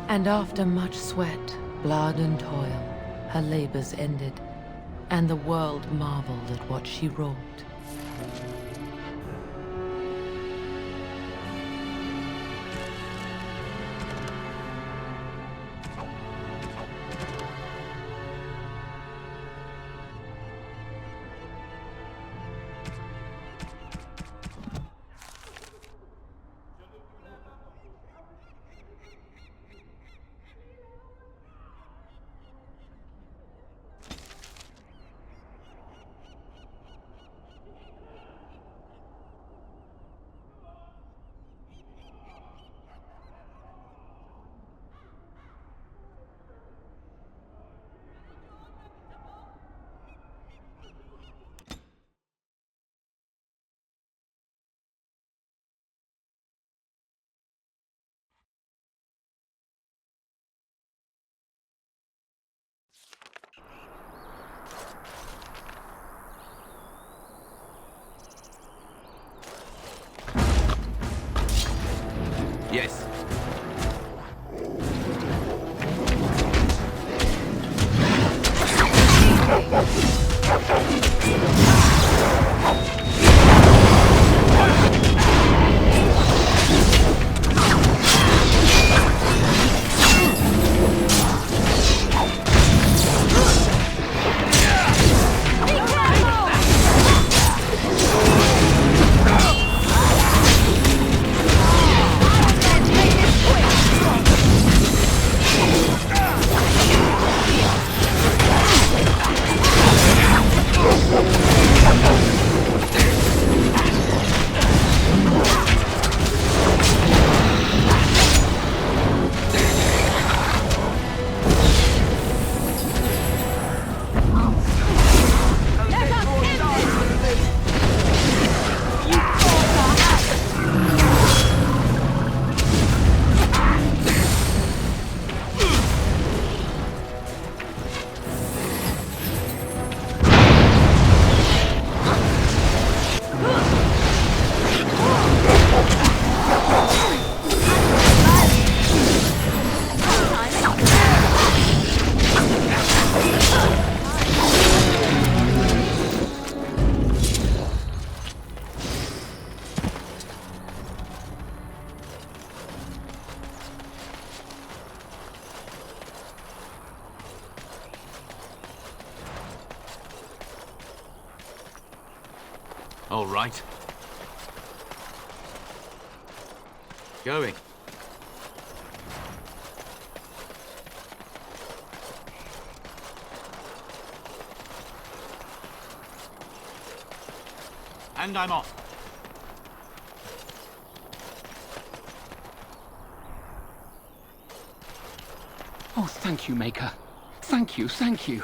And after much sweat, blood and toil, her labors ended, and the world marveled at what she wrought. Yes. All right. Going. And I'm off. Oh, thank you, Maker. Thank you, thank you.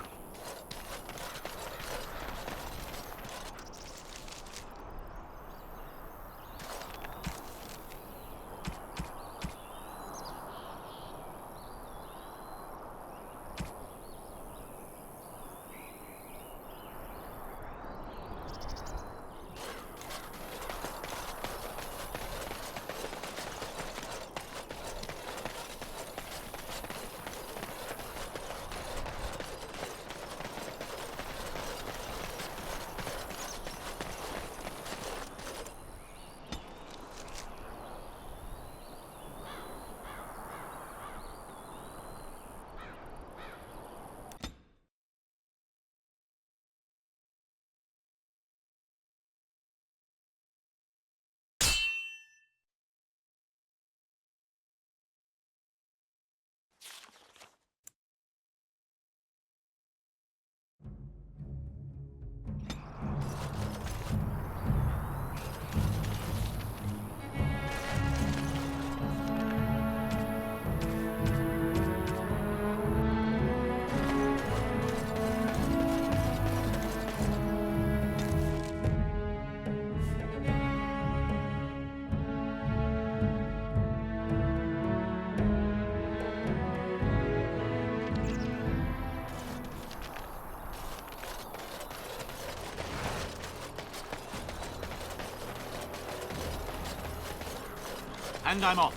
And I'm off.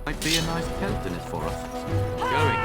Might be a nice pelt in it for us. Going.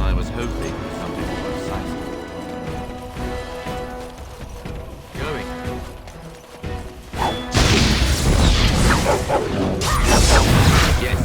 I was hoping for something more decisive. Going. Yes.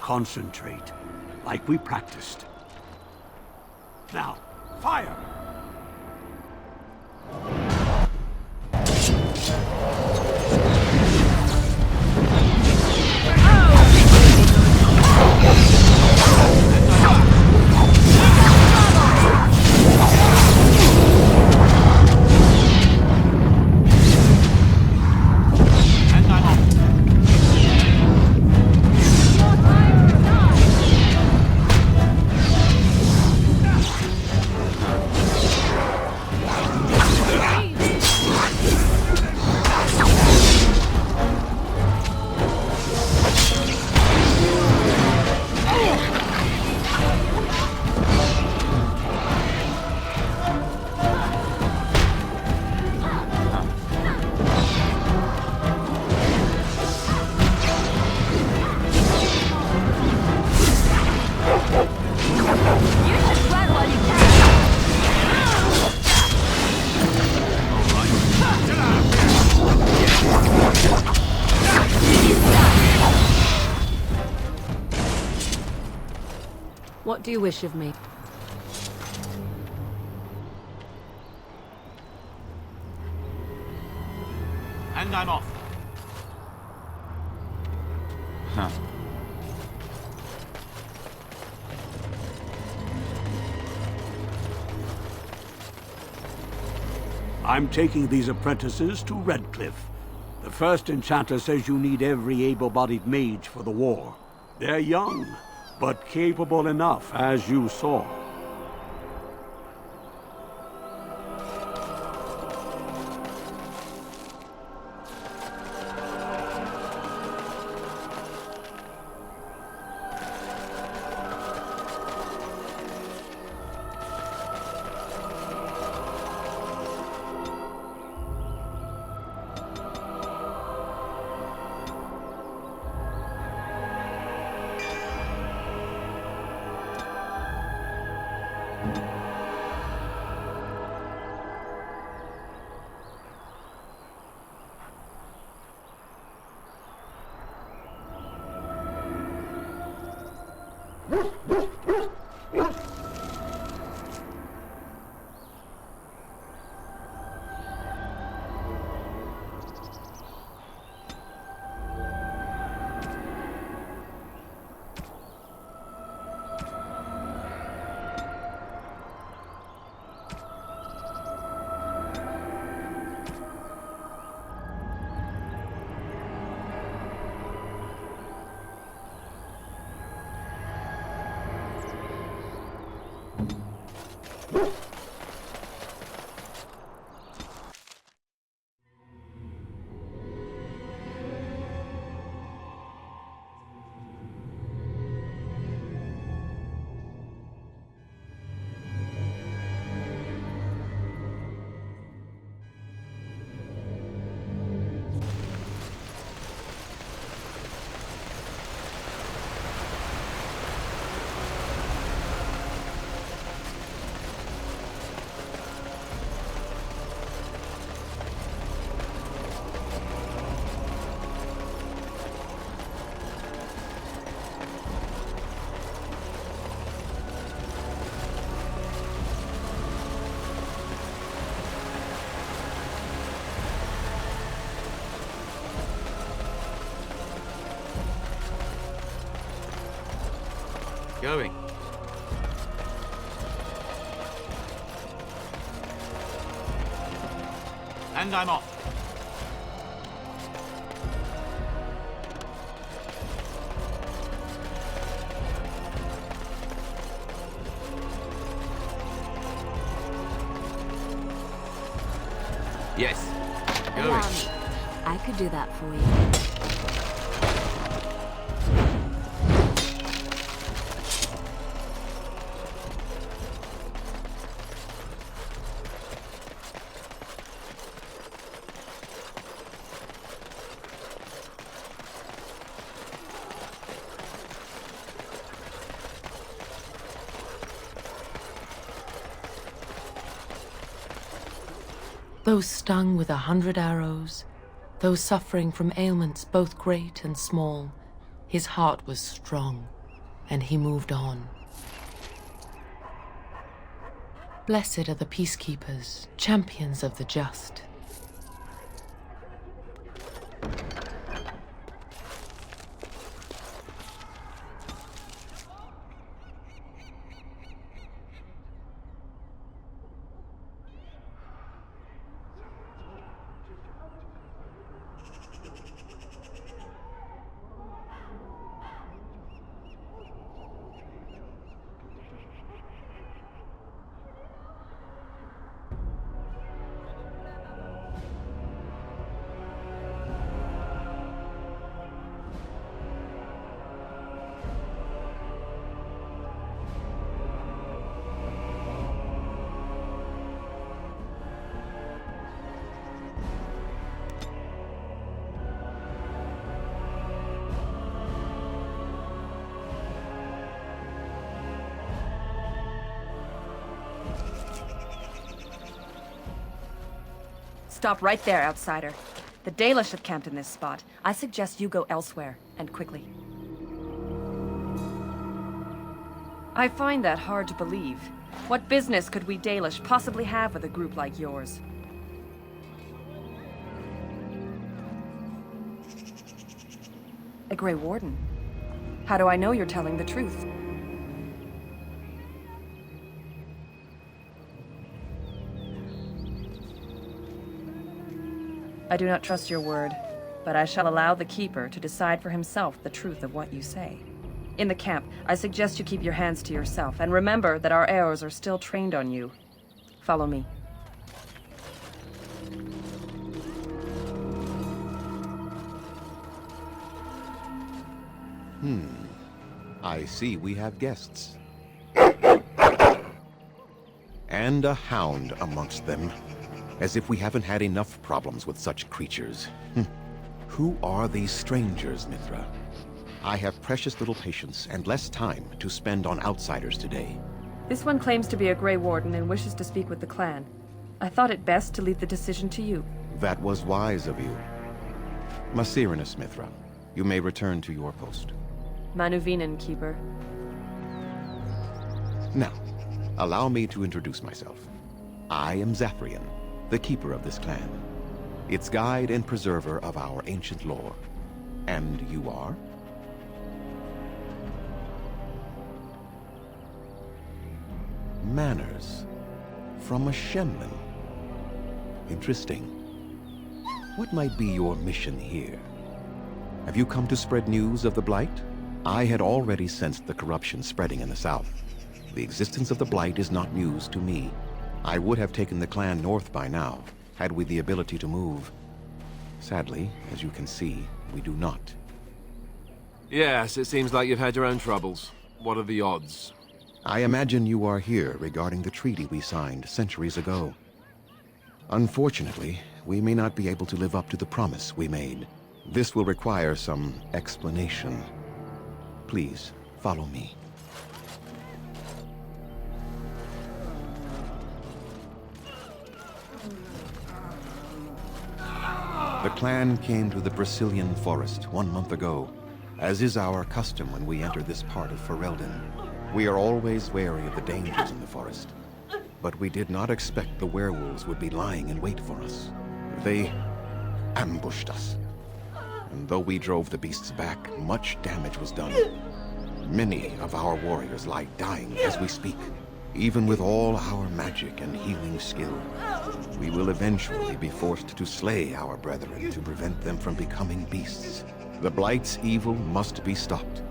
Concentrate, like we practiced. Now, fire! Hey! You should run while you can. What do you wish of me? And I'm off. Huh. I'm taking these apprentices to Redcliffe. The first enchanter says you need every able-bodied mage for the war. They're young, but capable enough, as you saw. Going. And I'm off. Yes. Going. Allow me. I could do that for you. Those stung with 100 arrows, those suffering from ailments both great and small, his heart was strong, and he moved on. Blessed are the peacekeepers, champions of the just. Stop right there, outsider. The Dalish have camped in this spot. I suggest you go elsewhere, and quickly. I find that hard to believe. What business could we Dalish possibly have with a group like yours? A Grey Warden? How do I know you're telling the truth? I do not trust your word, but I shall allow the Keeper to decide for himself the truth of what you say. In the camp, I suggest you keep your hands to yourself, and remember that our arrows are still trained on you. Follow me. I see we have guests. And a hound amongst them. As if we haven't had enough problems with such creatures. Who are these strangers, Mithra? I have precious little patience and less time to spend on outsiders today. This one claims to be a Grey Warden and wishes to speak with the clan. I thought it best to leave the decision to you. That was wise of you. Masirinus, Mithra, you may return to your post. Manuvinen, Keeper. Now, allow me to introduce myself. I am Zafrian, the keeper of this clan, its guide and preserver of our ancient lore. And you are? Manners. From a Shemman. Interesting. What might be your mission here? Have you come to spread news of the Blight? I had already sensed the corruption spreading in the south. The existence of the Blight is not news to me. I would have taken the clan north by now, had we the ability to move. Sadly, as you can see, we do not. Yes, it seems like you've had your own troubles. What are the odds? I imagine you are here regarding the treaty we signed centuries ago. Unfortunately, we may not be able to live up to the promise we made. This will require some explanation. Please, follow me. The clan came to the Brazilian forest 1 month ago, as is our custom when we enter this part of Ferelden. We are always wary of the dangers in the forest, but we did not expect the werewolves would be lying in wait for us. They ambushed us, and though we drove the beasts back, much damage was done. Many of our warriors lie dying as we speak. Even with all our magic and healing skill, we will eventually be forced to slay our brethren to prevent them from becoming beasts. The Blight's evil must be stopped,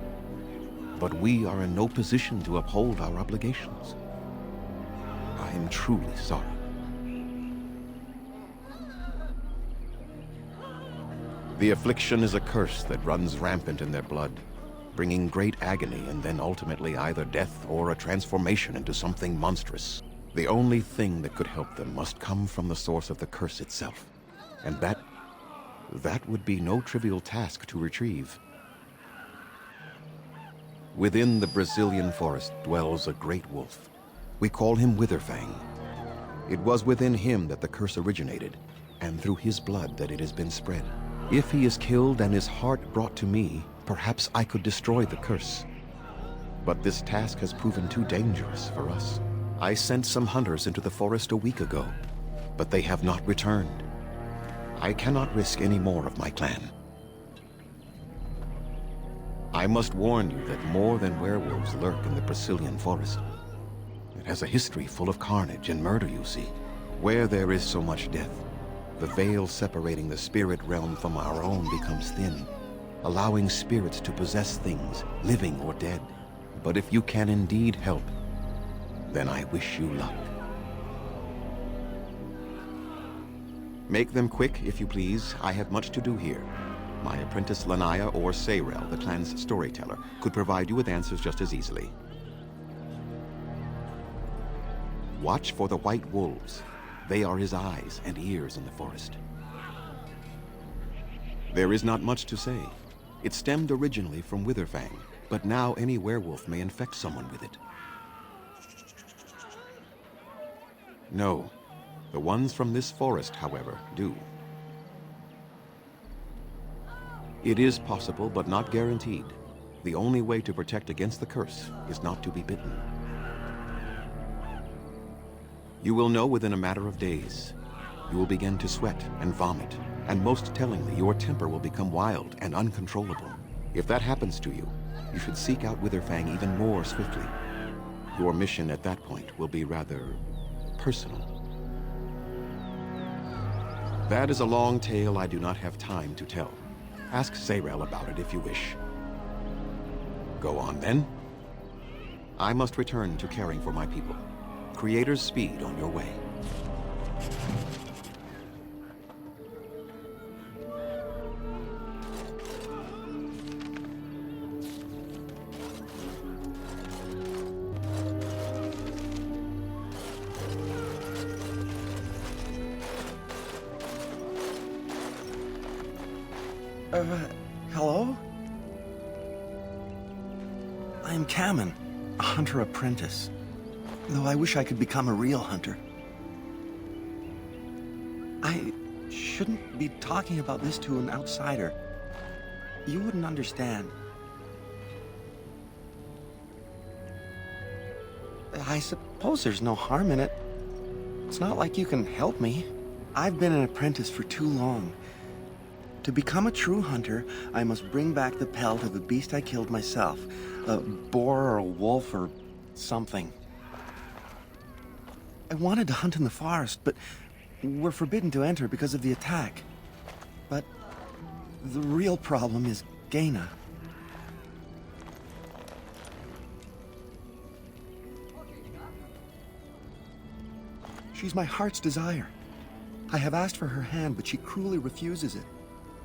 but we are in no position to uphold our obligations. I am truly sorry. The affliction is a curse that runs rampant in their blood, bringing great agony and then ultimately either death or a transformation into something monstrous. The only thing that could help them must come from the source of the curse itself. And that would be no trivial task to retrieve. Within the Brazilian forest dwells a great wolf. We call him Witherfang. It was within him that the curse originated, and through his blood that it has been spread. If he is killed and his heart brought to me, perhaps I could destroy the curse. But this task has proven too dangerous for us. I sent some hunters into the forest a week ago, but they have not returned. I cannot risk any more of my clan. I must warn you that more than werewolves lurk in the Brazilian forest. It has a history full of carnage and murder, you see. Where there is so much death, the veil separating the spirit realm from our own becomes thin, allowing spirits to possess things, living or dead. But if you can indeed help, then I wish you luck. Make them quick, if you please. I have much to do here. My apprentice Lanaya or Sayrel, the clan's storyteller, could provide you with answers just as easily. Watch for the white wolves. They are his eyes and ears in the forest. There is not much to say. It stemmed originally from Witherfang, but now any werewolf may infect someone with it. No, The ones from this forest, however, do. It is possible, but not guaranteed. The only way to protect against the curse is not to be bitten. You will know within a matter of days. You will begin to sweat and vomit, and most tellingly, your temper will become wild and uncontrollable. If that happens to you, you should seek out Witherfang even more swiftly. Your mission at that point will be rather personal. That is a long tale I do not have time to tell. Ask Zarel about it if you wish. Go on, then. I must return to caring for my people. Creator's speed on your way. Hello? I am Kamen, a hunter apprentice. Though I wish I could become a real hunter. I shouldn't be talking about this to an outsider. You wouldn't understand. I suppose there's no harm in it. It's not like you can help me. I've been an apprentice for too long. To become a true hunter, I must bring back the pelt of a beast I killed myself. A boar or a wolf or something. I wanted to hunt in the forest, but we're forbidden to enter because of the attack. But the real problem is Gaina. She's my heart's desire. I have asked for her hand, but she cruelly refuses it.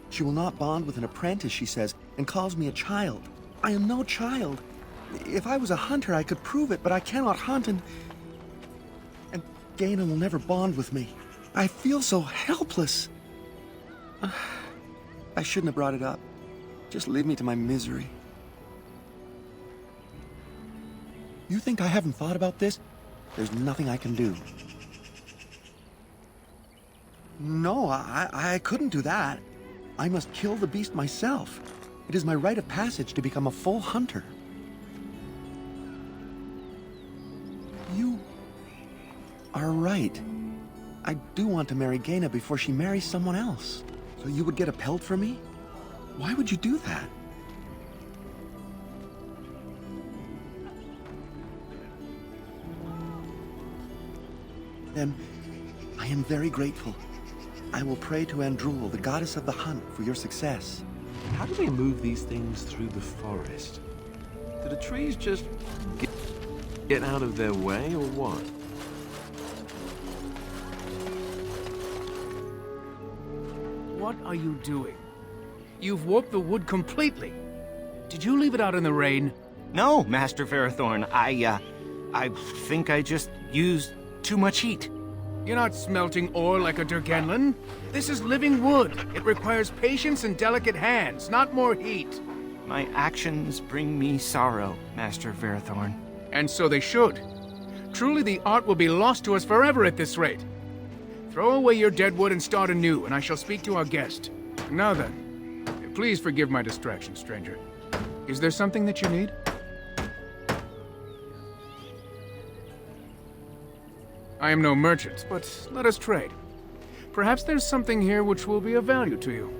She will not bond with an apprentice, she says, and calls me a child. I am no child. If I was a hunter, I could prove it, but I cannot hunt, and Gaina will never bond with me. I feel so helpless. I shouldn't have brought it up. Just leave me to my misery. You think I haven't thought about this? There's nothing I can do. No, I couldn't do that. I must kill the beast myself. It is my rite of passage to become a full hunter. You are right. I do want to marry Gaina before she marries someone else. So you would get a pelt for me? Why would you do that? Then, I am very grateful. I will pray to Andrul, the goddess of the hunt, for your success. How do they move these things through the forest? Do the trees just get out of their way, or what? What are you doing? You've warped the wood completely. Did you leave it out in the rain? No, Master Ferethorn. I think I just used too much heat. You're not smelting ore like a Durgenlin. This is living wood. It requires patience and delicate hands, not more heat. My actions bring me sorrow, Master Ferethorn. And so they should. Truly, the art will be lost to us forever at this rate. Throw away your dead wood and start anew, and I shall speak to our guest. Now then, please forgive my distraction, stranger. Is there something that you need? I am no merchant, but let us trade. Perhaps there's something here which will be of value to you.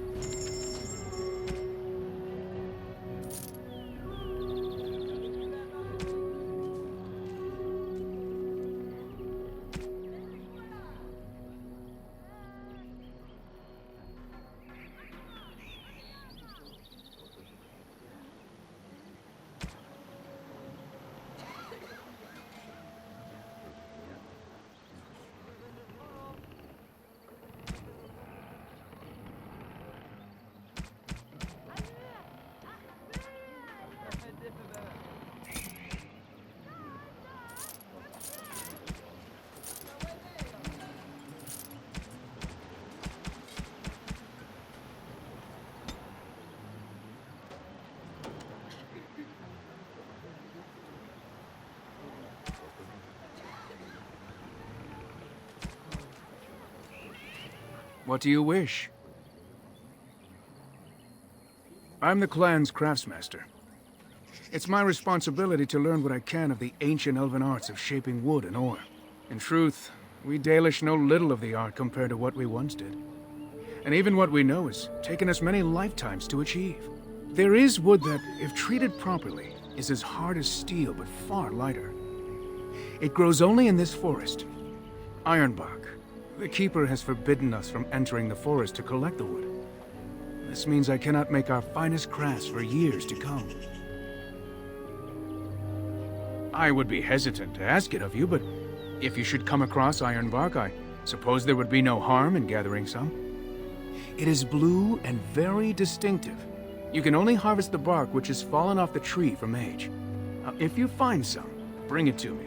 What do you wish? I'm the clan's craftsmaster. It's my responsibility to learn what I can of the ancient elven arts of shaping wood and ore. In truth, we Dalish know little of the art compared to what we once did. And even what we know has taken us many lifetimes to achieve. There is wood that, if treated properly, is as hard as steel but far lighter. It grows only in this forest. Ironbark. The Keeper has forbidden us from entering the forest to collect the wood. This means I cannot make our finest crafts for years to come. I would be hesitant to ask it of you, but if you should come across ironbark, I suppose there would be no harm in gathering some. It is blue and very distinctive. You can only harvest the bark which has fallen off the tree from age. Now, if you find some, bring it to me,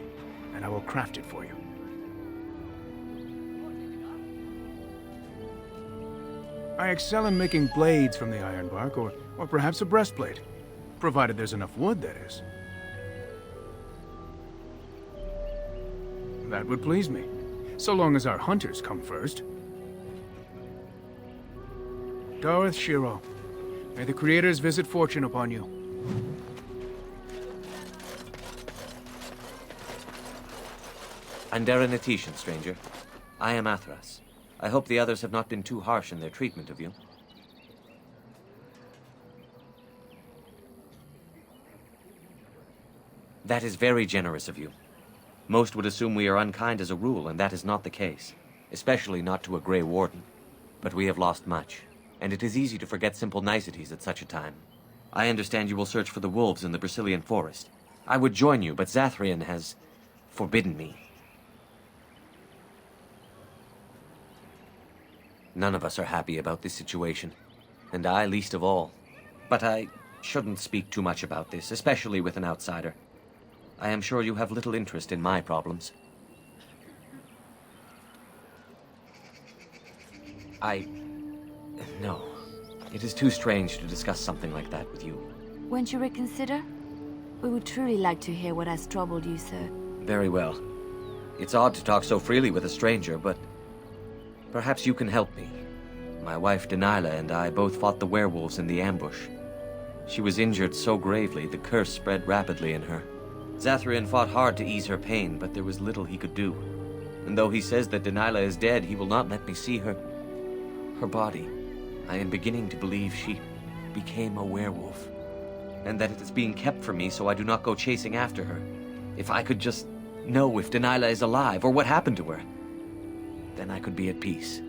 and I will craft it for you. I excel in making blades from the ironbark, or perhaps a breastplate, provided there's enough wood, that is. That would please me, so long as our hunters come first. Darth Shiro, may the Creators visit fortune upon you. Andera Natishan, stranger. I am Athras. I hope the others have not been too harsh in their treatment of you. That is very generous of you. Most would assume we are unkind as a rule, and that is not the case. Especially not to a Grey Warden. But we have lost much, and it is easy to forget simple niceties at such a time. I understand you will search for the wolves in the Brazilian forest. I would join you, but Zathrian has forbidden me. None of us are happy about this situation, and I least of all. But I shouldn't speak too much about this, especially with an outsider. I am sure you have little interest in my problems. No. It is too strange to discuss something like that with you. Won't you reconsider? We would truly like to hear what has troubled you, sir. Very well. It's odd to talk so freely with a stranger, but perhaps you can help me. My wife Denilah and I both fought the werewolves in the ambush. She was injured so gravely, the curse spread rapidly in her. Zathrian fought hard to ease her pain, but there was little he could do. And though he says that Denilah is dead, he will not let me see her body. I am beginning to believe she became a werewolf, and that it is being kept from me so I do not go chasing after her. If I could just know if Denilah is alive, or what happened to her, then I could be at peace.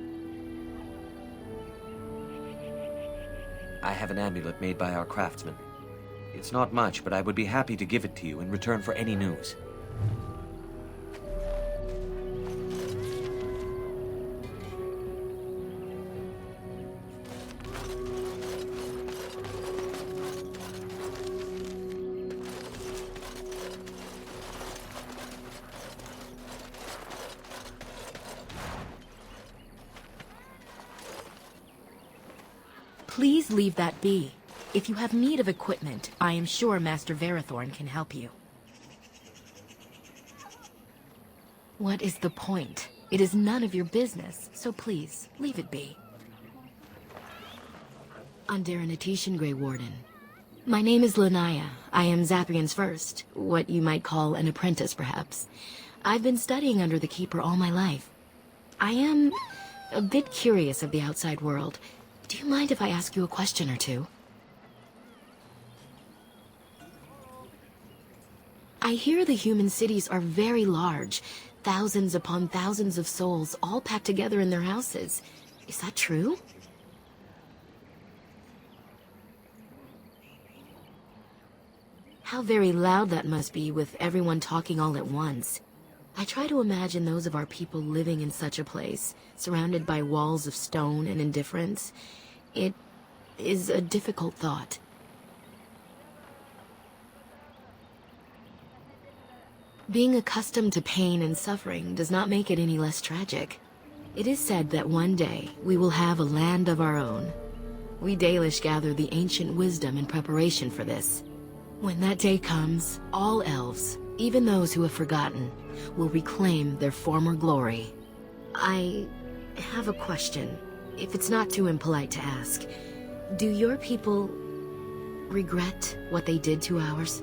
I have an amulet made by our craftsman. It's not much, but I would be happy to give it to you in return for any news. Please leave that be. If you have need of equipment, I am sure Master Verathorn can help you. What is the point? It is none of your business, so please, leave it be. Andera Natishan, Grey Warden. My name is Lanaya. I am Zathrian's first, what you might call an apprentice, perhaps. I've been studying under the Keeper all my life. I am a bit curious of the outside world. Do you mind if I ask you a question or two? I hear the human cities are very large, thousands upon thousands of souls all packed together in their houses. Is that true? How very loud that must be with everyone talking all at once. I try to imagine those of our people living in such a place, surrounded by walls of stone and indifference. It is a difficult thought. Being accustomed to pain and suffering does not make it any less tragic. It is said that one day we will have a land of our own. We Dalish gather the ancient wisdom in preparation for this. When that day comes, all elves, even those who have forgotten, will reclaim their former glory. I have a question. if it's not too impolite to ask, do your people regret what they did to ours?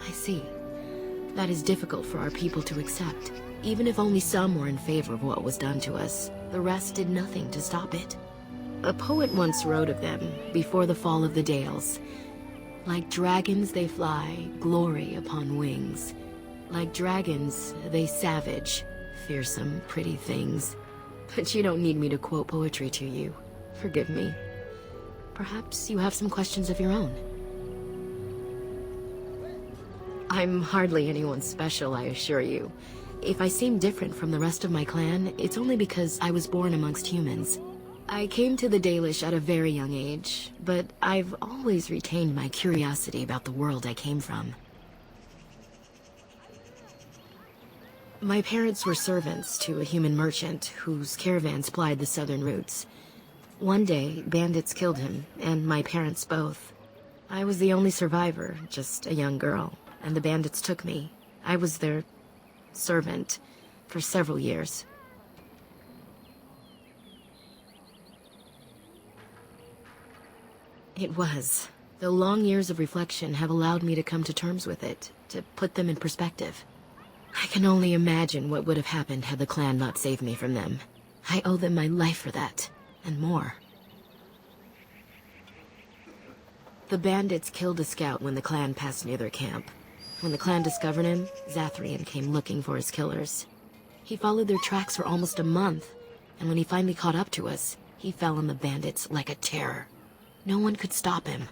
I see. That is difficult for our people to accept. Even if only some were in favor of what was done to us, the rest did nothing to stop it. A poet once wrote of them, before the fall of the Dales. Like dragons they fly, glory upon wings. Like dragons, they savage, fearsome, pretty things. But you don't need me to quote poetry to you. Forgive me. Perhaps you have some questions of your own. I'm hardly anyone special, I assure you. If I seem different from the rest of my clan, it's only because I was born amongst humans. I came to the Dalish at a very young age, but I've always retained my curiosity about the world I came from. My parents were servants to a human merchant whose caravans plied the southern routes. One day, bandits killed him, and my parents both. I was the only survivor, just a young girl, and the bandits took me. I was their servant for several years. It was. The long years of reflection have allowed me to come to terms with it, to put them in perspective. I can only imagine what would have happened had the clan not saved me from them. I owe them my life for that, and more. The bandits killed a scout when the clan passed near their camp. When the clan discovered him, Zathrian came looking for his killers. He followed their tracks for almost a month, and when he finally caught up to us, he fell on the bandits like a terror. No one could stop him.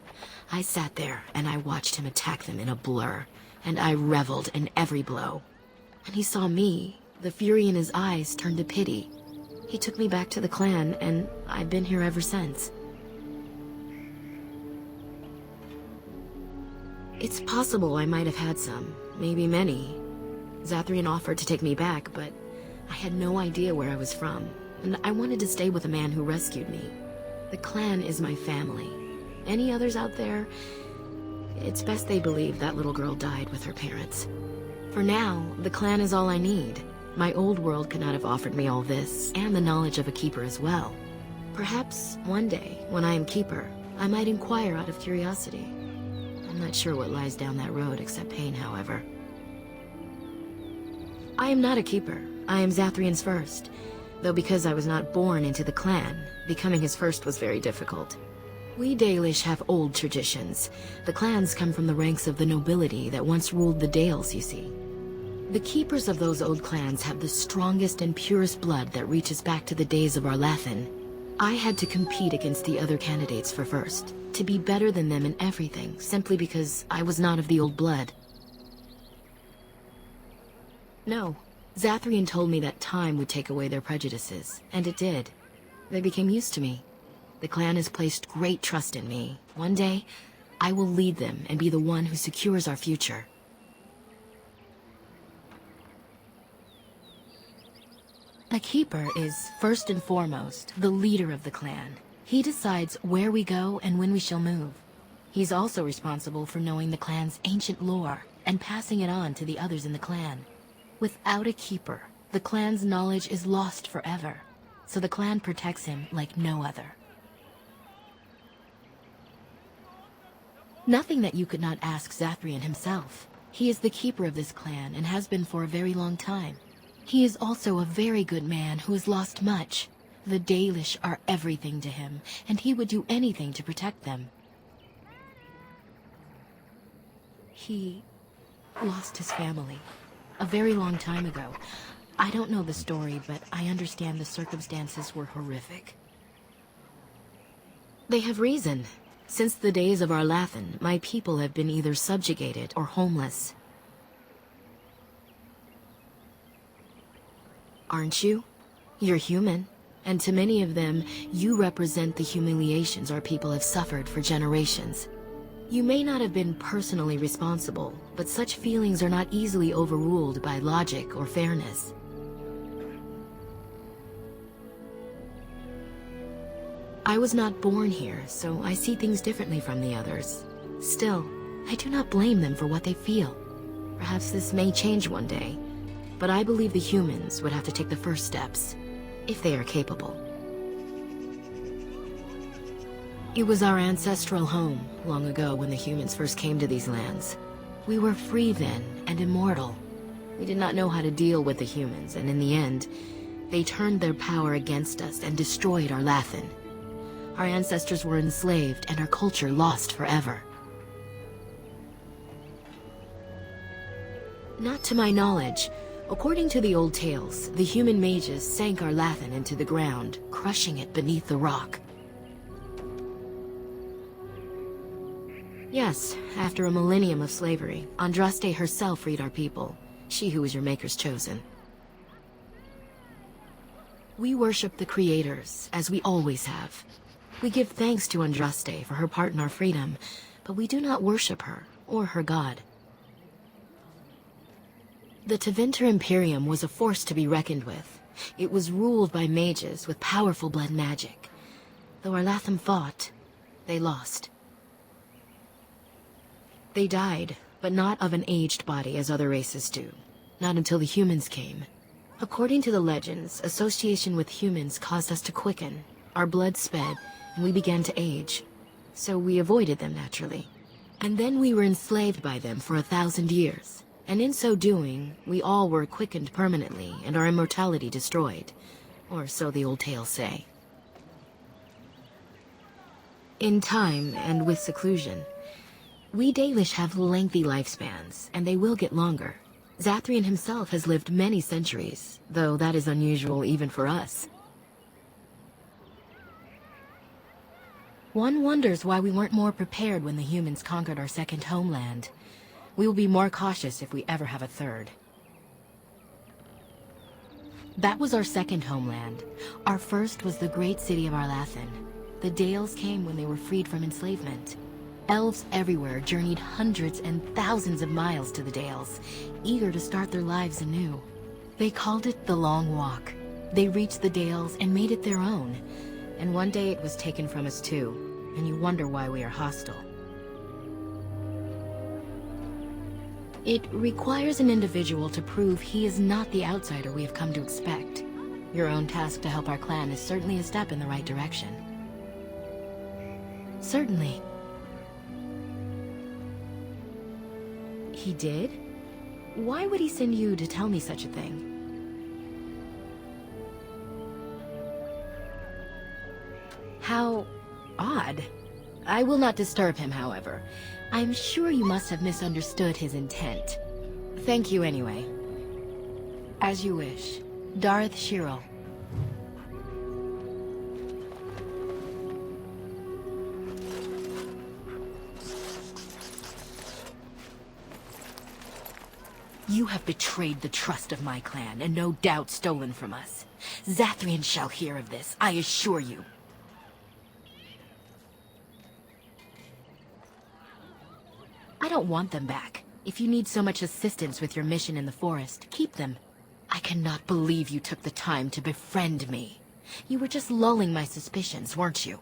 I sat there, and I watched him attack them in a blur, and I reveled in every blow. When he saw me, the fury in his eyes turned to pity. He took me back to the clan, and I've been here ever since. It's possible I might have had some, maybe many. Zathrian offered to take me back, but I had no idea where I was from, and I wanted to stay with the man who rescued me. The clan is my family. Any others out there? It's best they believe that little girl died with her parents. For now, the clan is all I need. My old world could not have offered me all this, and the knowledge of a keeper as well. Perhaps one day, when I am keeper, I might inquire out of curiosity. I'm not sure what lies down that road except pain, however. I am not a keeper. I am Zathrian's first. Though because I was not born into the clan, becoming his first was very difficult. We Dalish have old traditions. The clans come from the ranks of the nobility that once ruled the Dales, you see. The keepers of those old clans have the strongest and purest blood that reaches back to the days of Arlathan. I had to compete against the other candidates for first, to be better than them in everything, simply because I was not of the old blood. No. Zathrian told me that time would take away their prejudices, and it did. They became used to me. The clan has placed great trust in me. One day, I will lead them and be the one who secures our future. A keeper is, first and foremost, the leader of the clan. He decides where we go and when we shall move. He's also responsible for knowing the clan's ancient lore and passing it on to the others in the clan. Without a keeper, the clan's knowledge is lost forever, so the clan protects him like no other. Nothing that you could not ask Zathrian himself. He is the keeper of this clan and has been for a very long time. He is also a very good man who has lost much. The Dalish are everything to him, and he would do anything to protect them. He lost his family a very long time ago. I don't know the story, but I understand the circumstances were horrific. They have reason. Since the days of Arlathan, my people have been either subjugated or homeless. Aren't you? You're human. And to many of them, you represent the humiliations our people have suffered for generations. You may not have been personally responsible, but such feelings are not easily overruled by logic or fairness. I was not born here, so I see things differently from the others. Still, I do not blame them for what they feel. Perhaps this may change one day. but I believe the humans would have to take the first steps, if they are capable. It was our ancestral home, long ago when the humans first came to these lands. We were free then, and immortal. We did not know how to deal with the humans, and in the end, they turned their power against us and destroyed our Lathan. Our ancestors were enslaved, and our culture lost forever. Not to my knowledge. According to the old tales, the human mages sank our Lathan into the ground, crushing it beneath the rock. Yes, after a millennium of slavery, Andraste herself freed our people, she who was your maker's chosen. We worship the creators, as we always have. We give thanks to Andraste for her part in our freedom, but we do not worship her, or her god. The Tevinter Imperium was a force to be reckoned with. It was ruled by mages with powerful blood magic. Though our Lathan fought, they lost. They died, but not of an aged body as other races do. Not until the humans came. According to the legends, association with humans caused us to quicken. Our blood sped, and we began to age. So we avoided them naturally. And then we were enslaved by them for 1,000 years. And in so doing, we all were quickened permanently and our immortality destroyed. Or so the old tales say. In time, and with seclusion, we Dalish have lengthy lifespans, and they will get longer. Zathrian himself has lived many centuries, though that is unusual even for us. One wonders why we weren't more prepared when the humans conquered our second homeland. We will be more cautious if we ever have a third. That was our second homeland. Our first was the great city of Arlathan. The Dales came when they were freed from enslavement. Elves everywhere journeyed hundreds and thousands of miles to the Dales, eager to start their lives anew. They called it the Long Walk. They reached the Dales and made it their own. And one day it was taken from us too, and you wonder why we are hostile. It requires an individual to prove he is not the outsider we have come to expect. Your own task to help our clan is certainly a step in the right direction. Certainly. He did? Why would he send you to tell me such a thing? How odd. I will not disturb him, however. I'm sure you must have misunderstood his intent. Thank you anyway. As you wish. Darth Shiro. You have betrayed the trust of my clan, and no doubt stolen from us. Zathrian shall hear of this, I assure you. I don't want them back. If you need so much assistance with your mission in the forest, keep them. I cannot believe you took the time to befriend me. You were just lulling my suspicions, weren't you?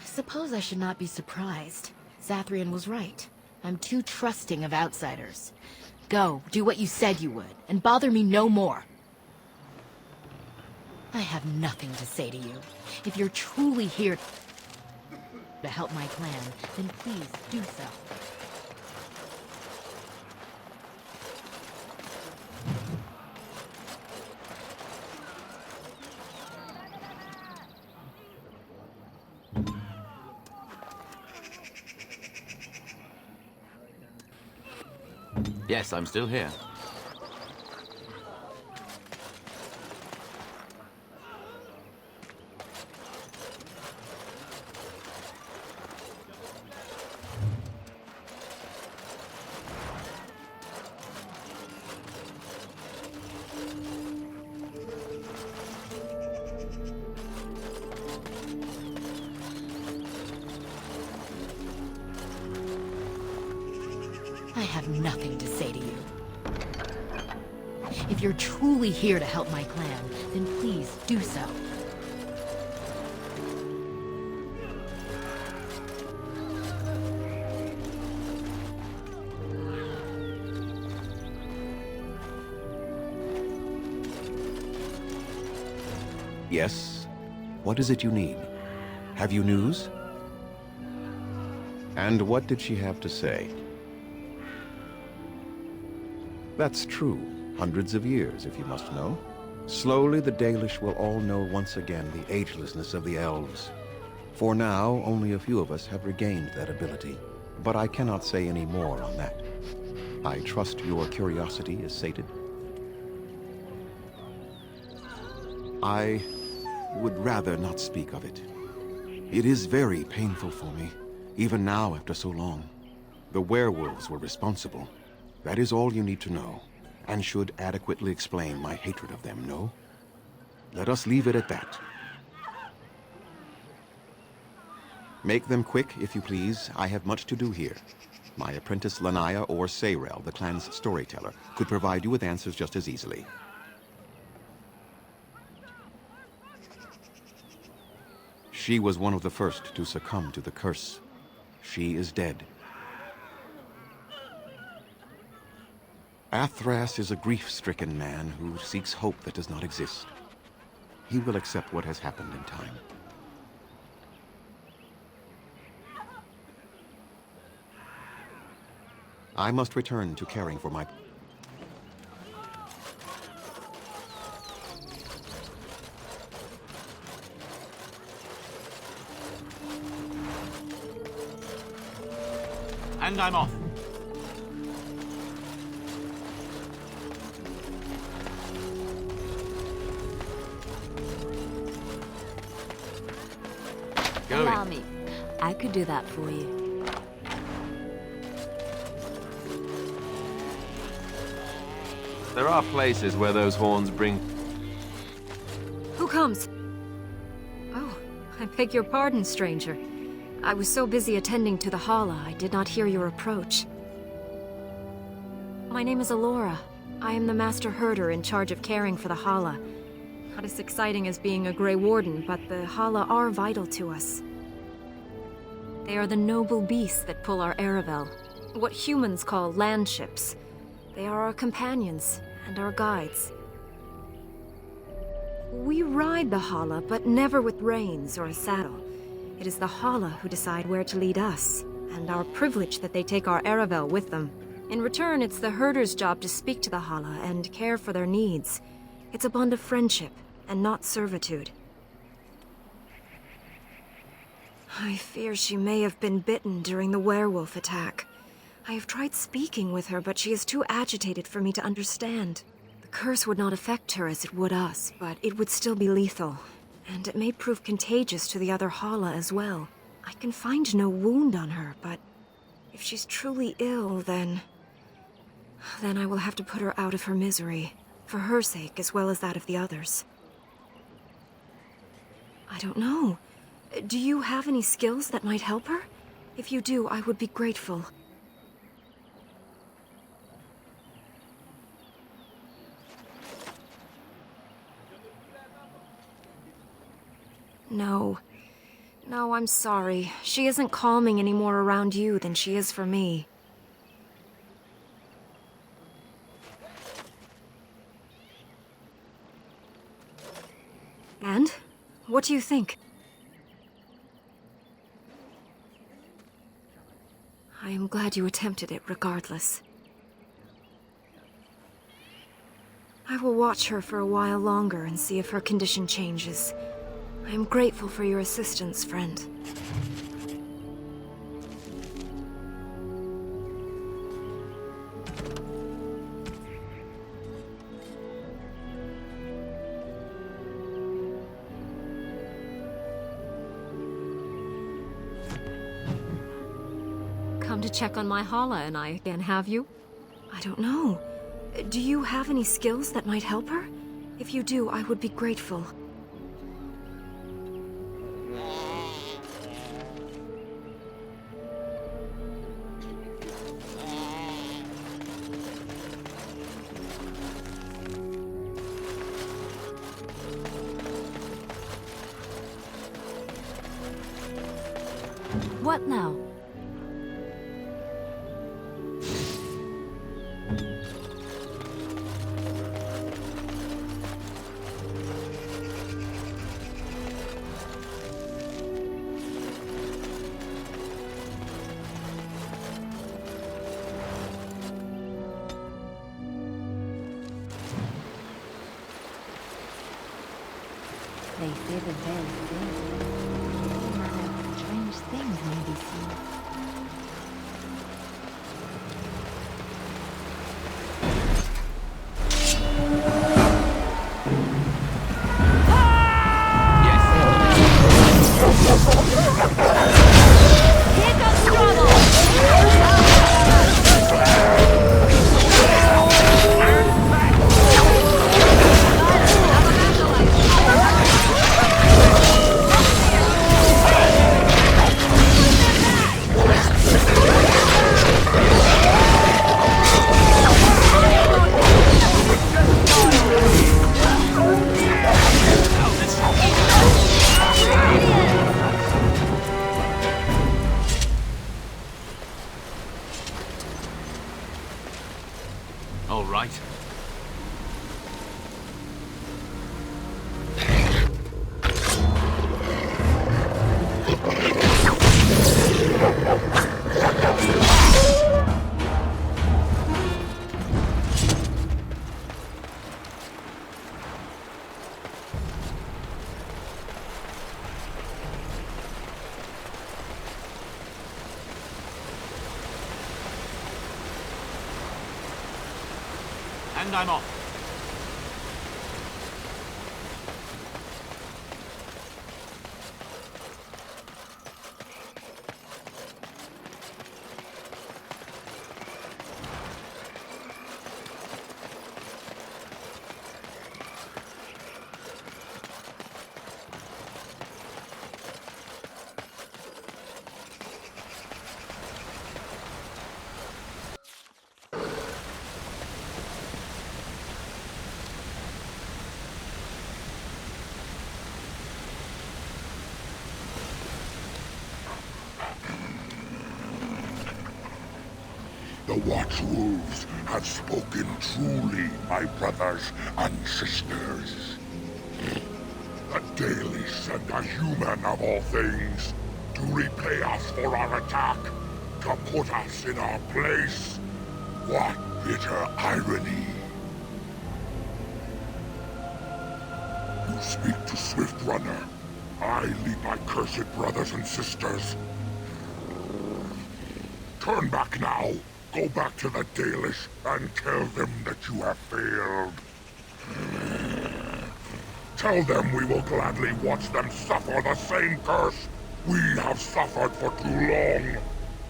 I suppose I should not be surprised. Zathrian was right. I'm too trusting of outsiders. Go, do what you said you would, and bother me no more. I have nothing to say to you. If you're truly here to help my clan, then please do so. Yes, I'm still here. I have nothing to say to you. If you're truly here to help my clan, then please do so. Yes? What is it you need? Have you news? And what did she have to say? That's true. Hundreds of years, if you must know. Slowly, the Dalish will all know once again the agelessness of the elves. For now, only a few of us have regained that ability, but I cannot say any more on that. I trust your curiosity is sated. I would rather not speak of it. It is very painful for me, even now after so long. The werewolves were responsible. That is all you need to know, and should adequately explain my hatred of them, no? Let us leave it at that. Make them quick, if you please. I have much to do here. My apprentice Lanaya or Sayrel, the clan's storyteller, could provide you with answers just as easily. She was one of the first to succumb to the curse. She is dead. Athras is a grief-stricken man who seeks hope that does not exist. He will accept what has happened in time. I must return to caring for my... And I'm off. Allow me. I could do that for you. There are places where those horns bring... Who comes? Oh, I beg your pardon, stranger. I was so busy attending to the Hala, I did not hear your approach. My name is Alora. I am the Master Herder in charge of caring for the Hala. Not as exciting as being a Grey Warden, but the Hala are vital to us. They are the noble beasts that pull our Aravel, what humans call landships. They are our companions and our guides. We ride the Hala, but never with reins or a saddle. It is the Hala who decide where to lead us, and our privilege that they take our Aravel with them. In return, it's the herder's job to speak to the Hala and care for their needs. It's a bond of friendship, and not servitude. I fear she may have been bitten during the werewolf attack. I have tried speaking with her, but she is too agitated for me to understand. The curse would not affect her as it would us, but it would still be lethal. And it may prove contagious to the other Hala as well. I can find no wound on her, but if she's truly ill, then I will have to put her out of her misery, for her sake as well as that of the others. I don't know. Do you have any skills that might help her? If you do, I would be grateful. No. No, I'm sorry. She isn't calming any more around you than she is for me. And? What do you think? I am glad you attempted it regardless. I will watch her for a while longer and see if her condition changes. I am grateful for your assistance, friend. Come to check on my Hala and I again, have you? I don't know. Do you have any skills that might help her? If you do, I would be grateful. What now? They fear the very thing. All manner of strange things may be seen. All right. And I'm off. The Watchwolves have spoken truly, my brothers and sisters. A Dalish sent a human of all things to repay us for our attack, to put us in our place. What bitter irony. You speak to Swift Runner. I lead my cursed brothers and sisters. Turn back now. Go back to the Dalish and tell them that you have failed. Tell them we will gladly watch them suffer the same curse we have suffered for too long.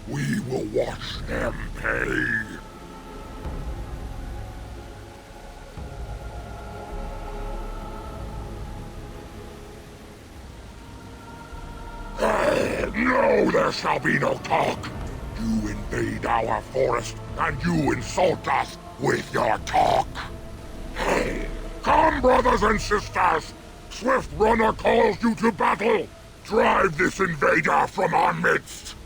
We will watch them pay. No, there shall be no talk. You invade our forest, and you insult us with your talk. Come, brothers and sisters! Swift Runner calls you to battle! Drive this invader from our midst!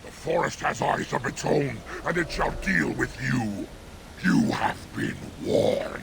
The forest has eyes of its own, and it shall deal with you. You have been warned.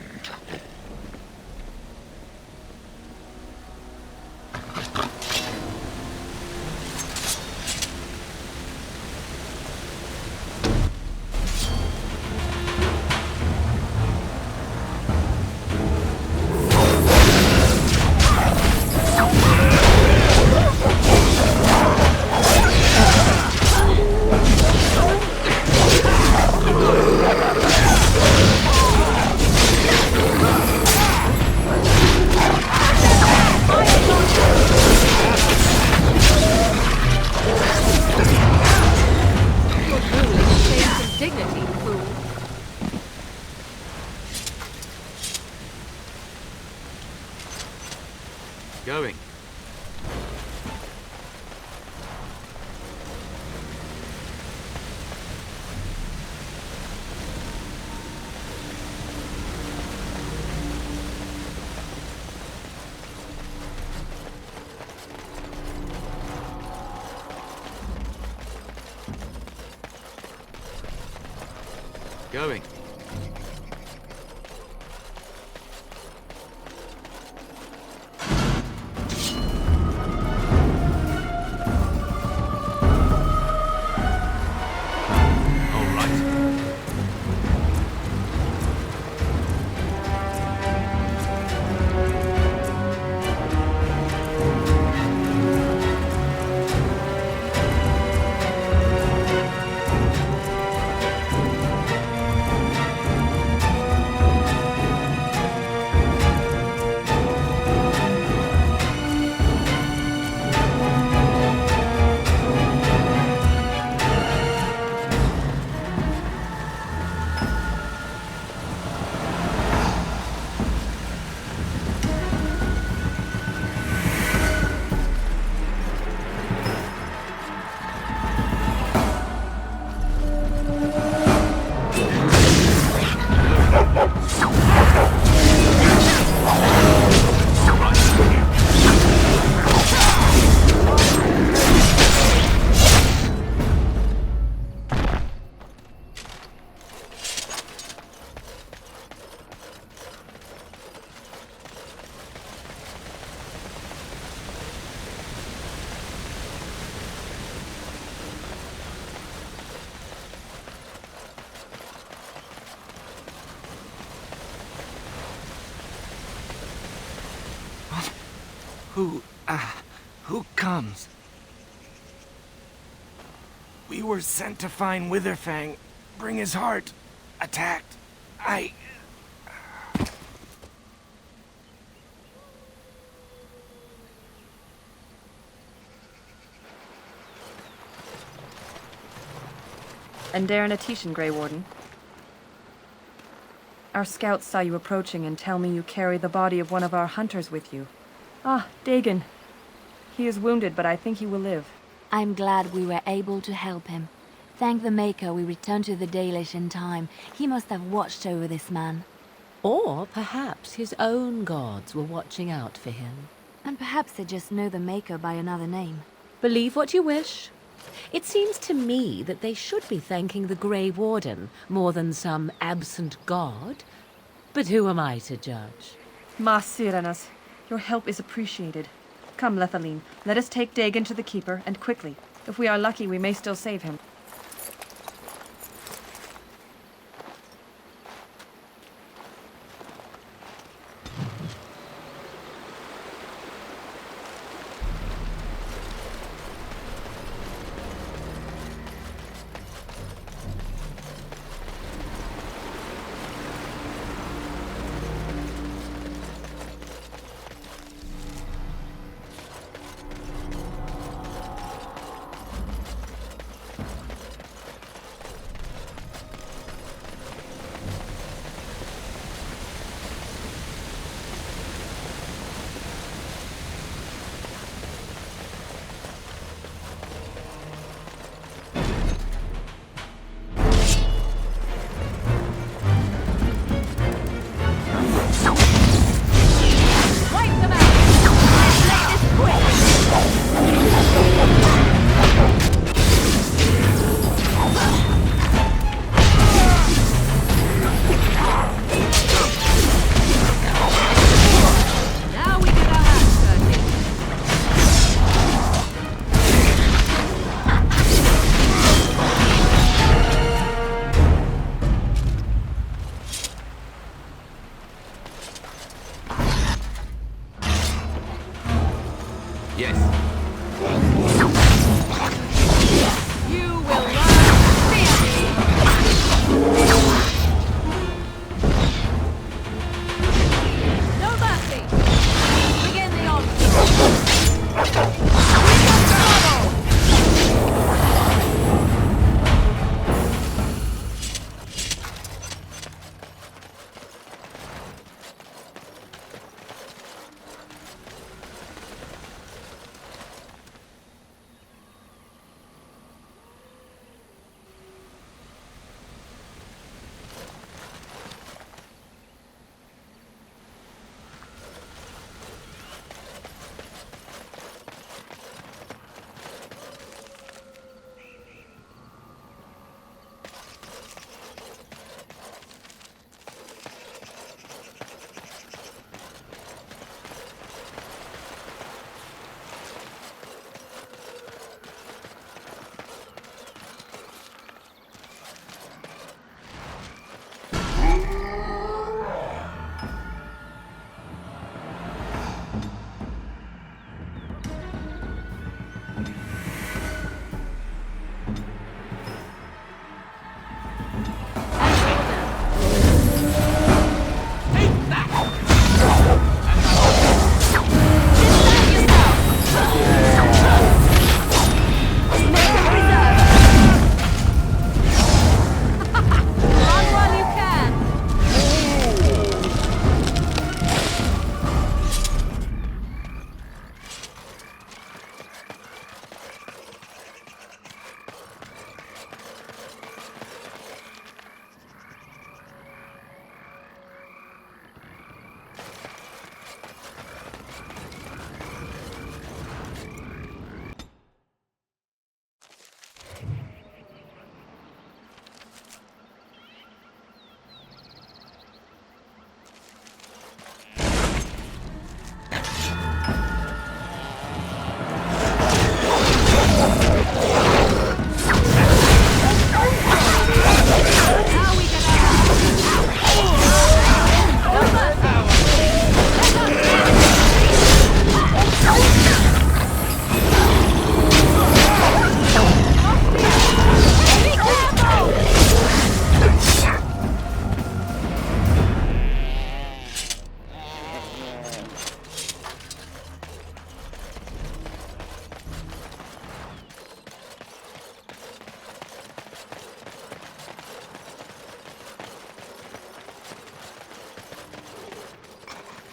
Going. Going. Who comes? We were sent to find Witherfang. Bring his heart. Attacked. And Darren Atishan, Grey Warden. Our scouts saw you approaching and tell me you carry the body of one of our hunters with you. Ah, Dagon. He is wounded, but I think he will live. I'm glad we were able to help him. Thank the Maker we returned to the Dalish in time. He must have watched over this man. Or perhaps his own gods were watching out for him. And perhaps they just know the Maker by another name. Believe what you wish. It seems to me that they should be thanking the Grey Warden more than some absent god. But who am I to judge? Ma Sirenas, your help is appreciated. Come, Lethaline, let us take Dagon to the Keeper, and quickly. If we are lucky, we may still save him.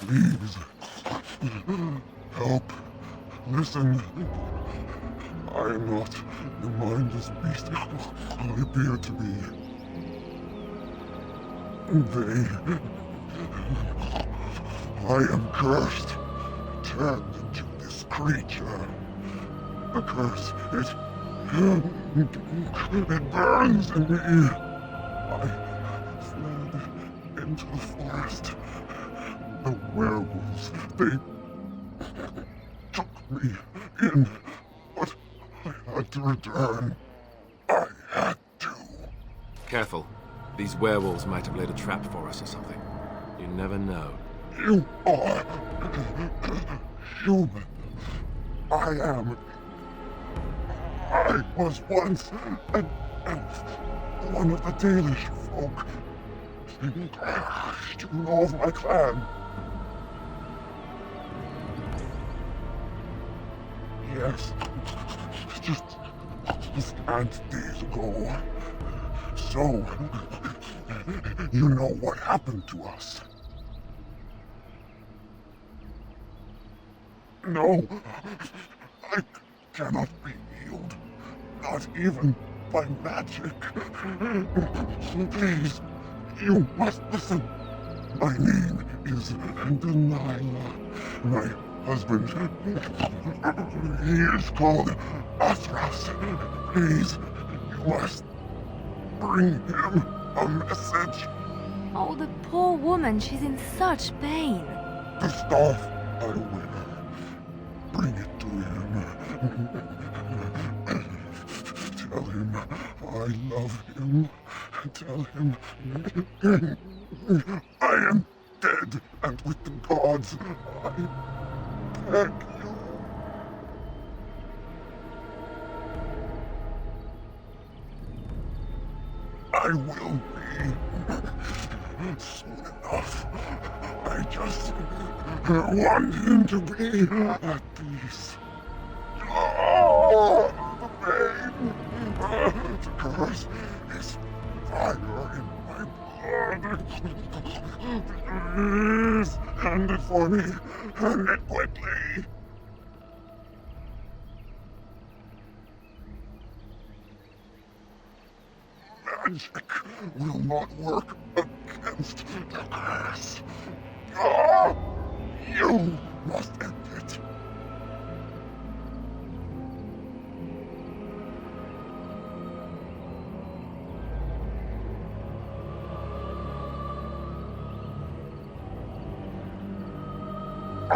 Please. Help. Listen. I am not the mindless beast I appear to be. I am cursed. Turned into this creature. The curse, it burns in me. I fled into the forest. The werewolves, they took me in, but I had to return. I had to. Careful. These werewolves might have laid a trap for us or something. You never know. You are human. I was once an elf, one of the Dalish folk. You know of my clan. Yes, just days ago. So, you know what happened to us. No, I cannot be healed. Not even by magic. Please, you must listen. My name is Delilah. My husband, he is called Athras. Please, you must bring him a message. Oh, the poor woman, she's in such pain. The staff I wear. Bring it to him. Tell him I love him. Tell him I am dead, and with the gods, I beg you. I will be soon enough. I just want him to be at peace. Oh, the pain! The curse is fire in my blood. Please, hand it for me. Hand it quickly. Magic will not work against the curse. You must end it. I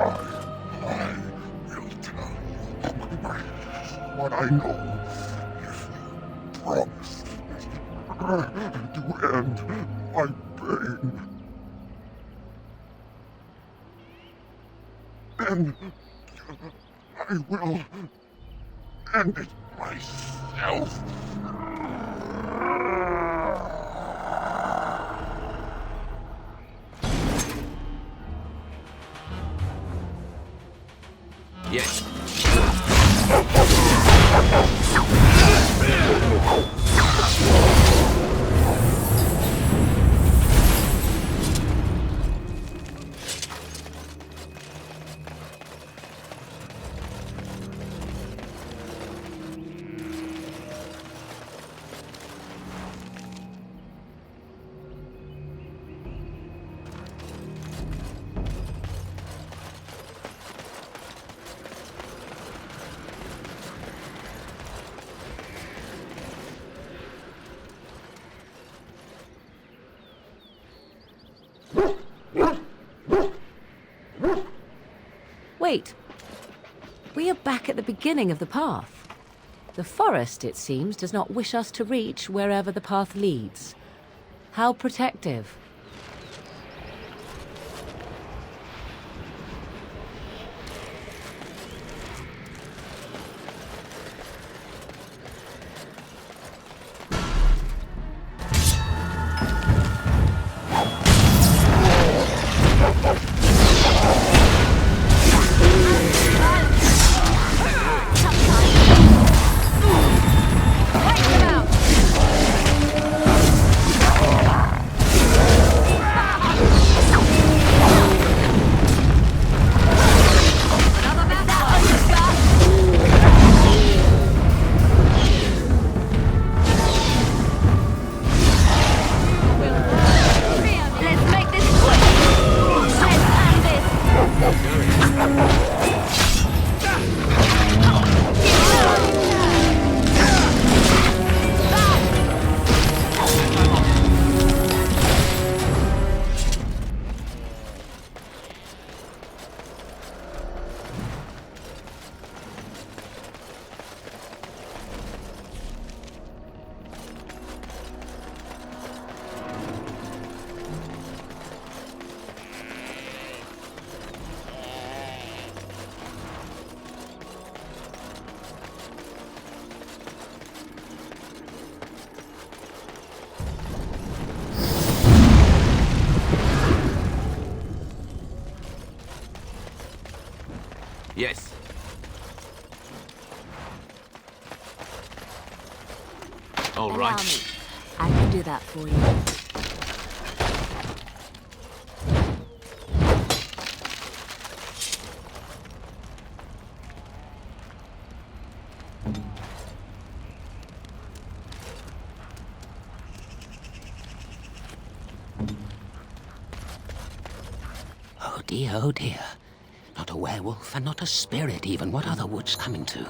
will tell you what I know if you promise to end my pain. Then I will end it myself. Yes. Wait. We are back at the beginning of the path. The forest, it seems, does not wish us to reach wherever the path leads. How protective. Yes. All Allow right. me. I can do that for you. Oh dear, oh dear. Not a werewolf and not a spirit even. What are the woods coming to?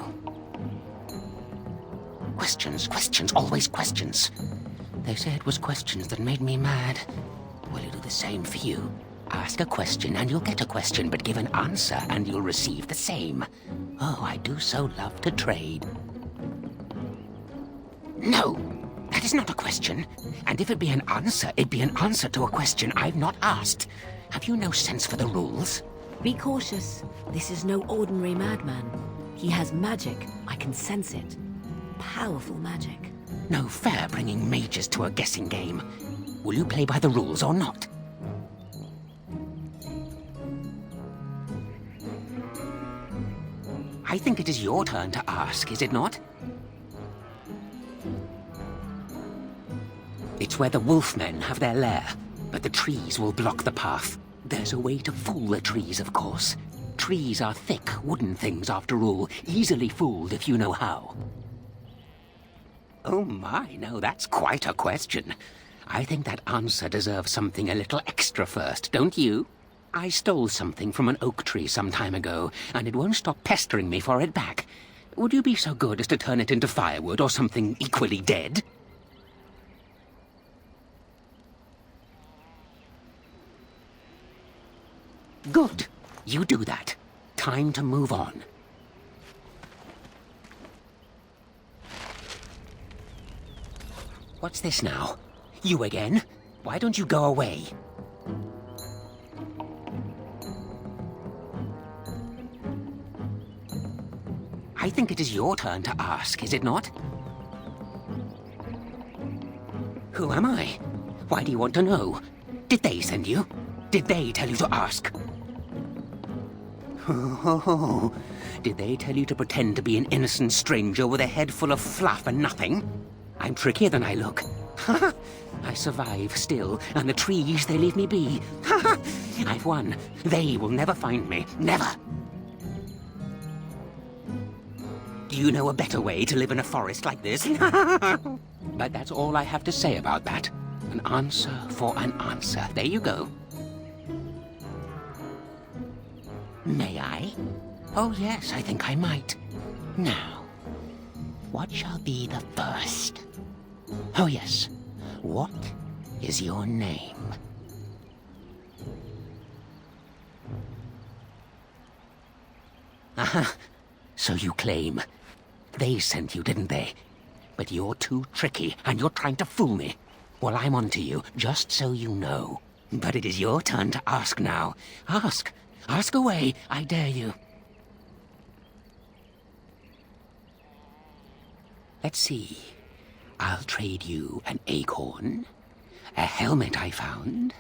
Questions, questions, always questions. They say it was questions that made me mad. Will you do the same for you? Ask a question and you'll get a question, but give an answer and you'll receive the same. Oh, I do so love to trade. No, that is not a question. And if it be an answer, it'd be an answer to a question I've not asked. Have you no sense for the rules? Be cautious. This is no ordinary madman. He has magic. I can sense it. Powerful magic. No fair bringing mages to a guessing game. Will you play by the rules or not? I think it is your turn to ask, is it not? It's where the wolfmen have their lair, but the trees will block the path. There's a way to fool the trees, of course. Trees are thick, wooden things, after all, easily fooled if you know how. Oh my, no, that's quite a question. I think that answer deserves something a little extra first, don't you? I stole something from an oak tree some time ago, and it won't stop pestering me for it back. Would you be so good as to turn it into firewood or something equally dead? Good. You do that. Time to move on. What's this now? You again? Why don't you go away? I think it is your turn to ask, is it not? Who am I? Why do you want to know? Did they send you? Did they tell you to ask? Oh, did they tell you to pretend to be an innocent stranger with a head full of fluff and nothing? I'm trickier than I look. I survive still, and the trees, they leave me be. I've won. They will never find me. Never. Do you know a better way to live in a forest like this? But that's all I have to say about that. An answer for an answer. There you go. May I? Oh yes, I think I might. Now, what shall be the first? Oh yes, what is your name? Aha, so you claim. They sent you, didn't they? But you're too tricky, and you're trying to fool me. Well, I'm on to you, just so you know. But it is your turn to ask now. Ask. Ask away, I dare you. Let's see. I'll trade you an acorn, a helmet I found,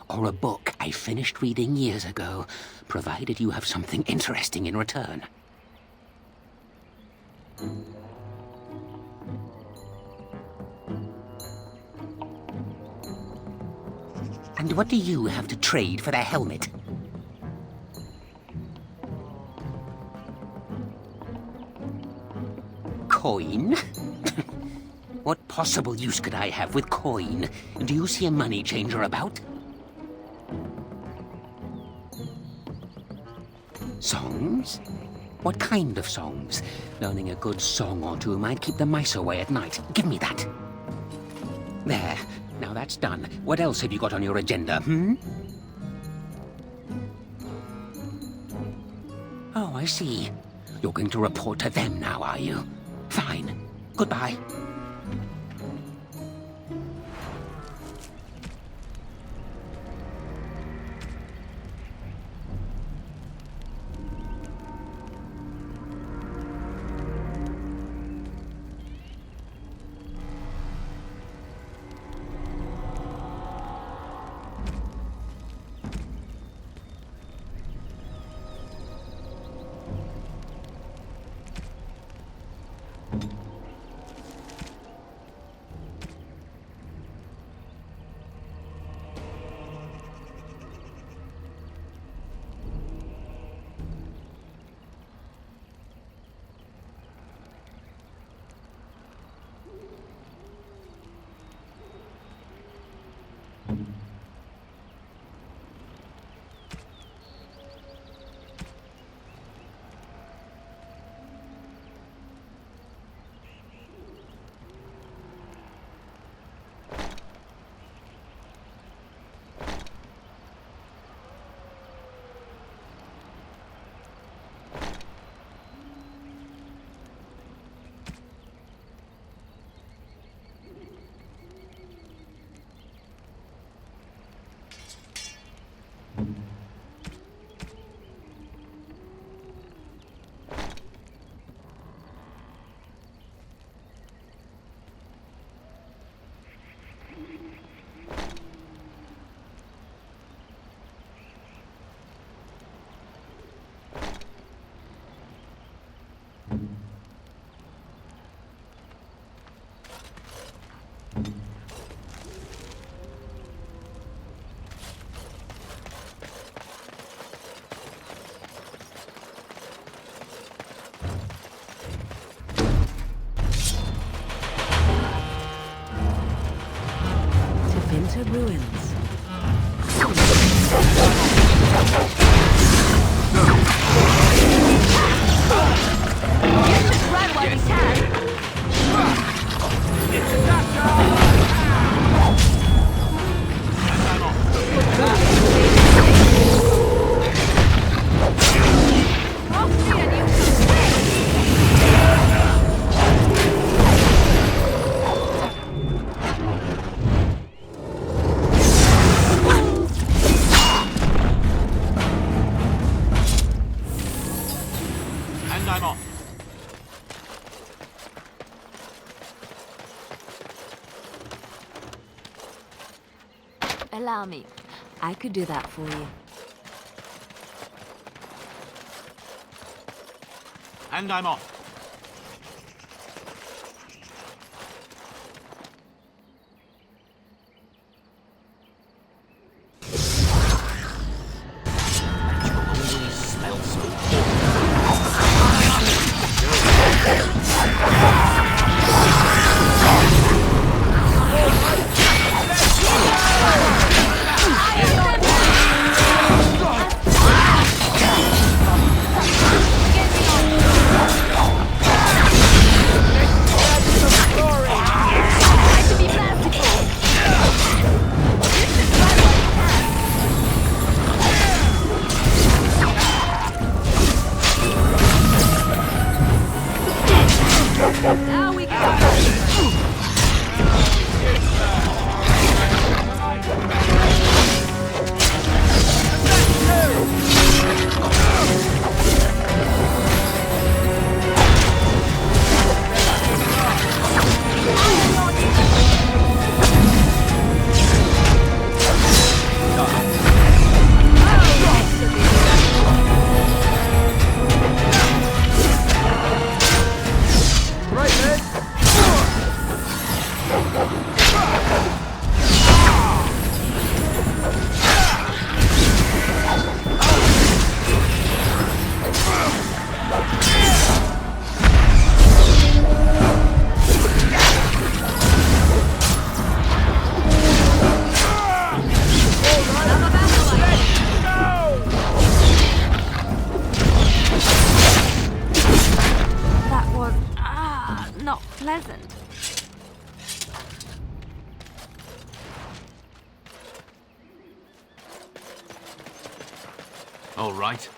or a book I finished reading years ago, provided you have something interesting in return. And what do you have to trade for the helmet? Coin? What possible use could I have with coin? Do you see a money changer about? Songs? What kind of songs? Learning a good song or two might keep the mice away at night. Give me that. There. Now that's done. What else have you got on your agenda, Oh, I see. You're going to report to them now, are you? Fine. Goodbye. Winter ruins. Run while you can. Allow me. I could do that for you. And I'm off. All right.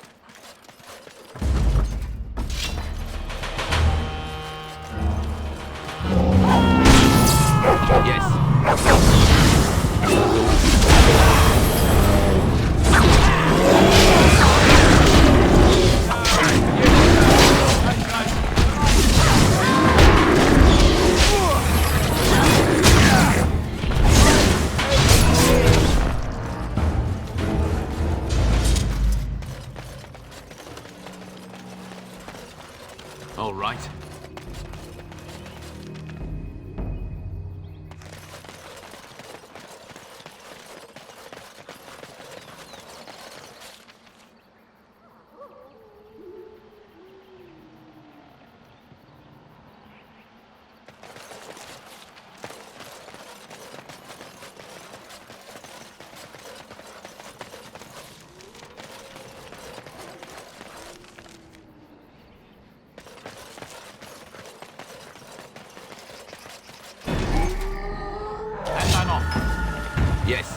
Yes.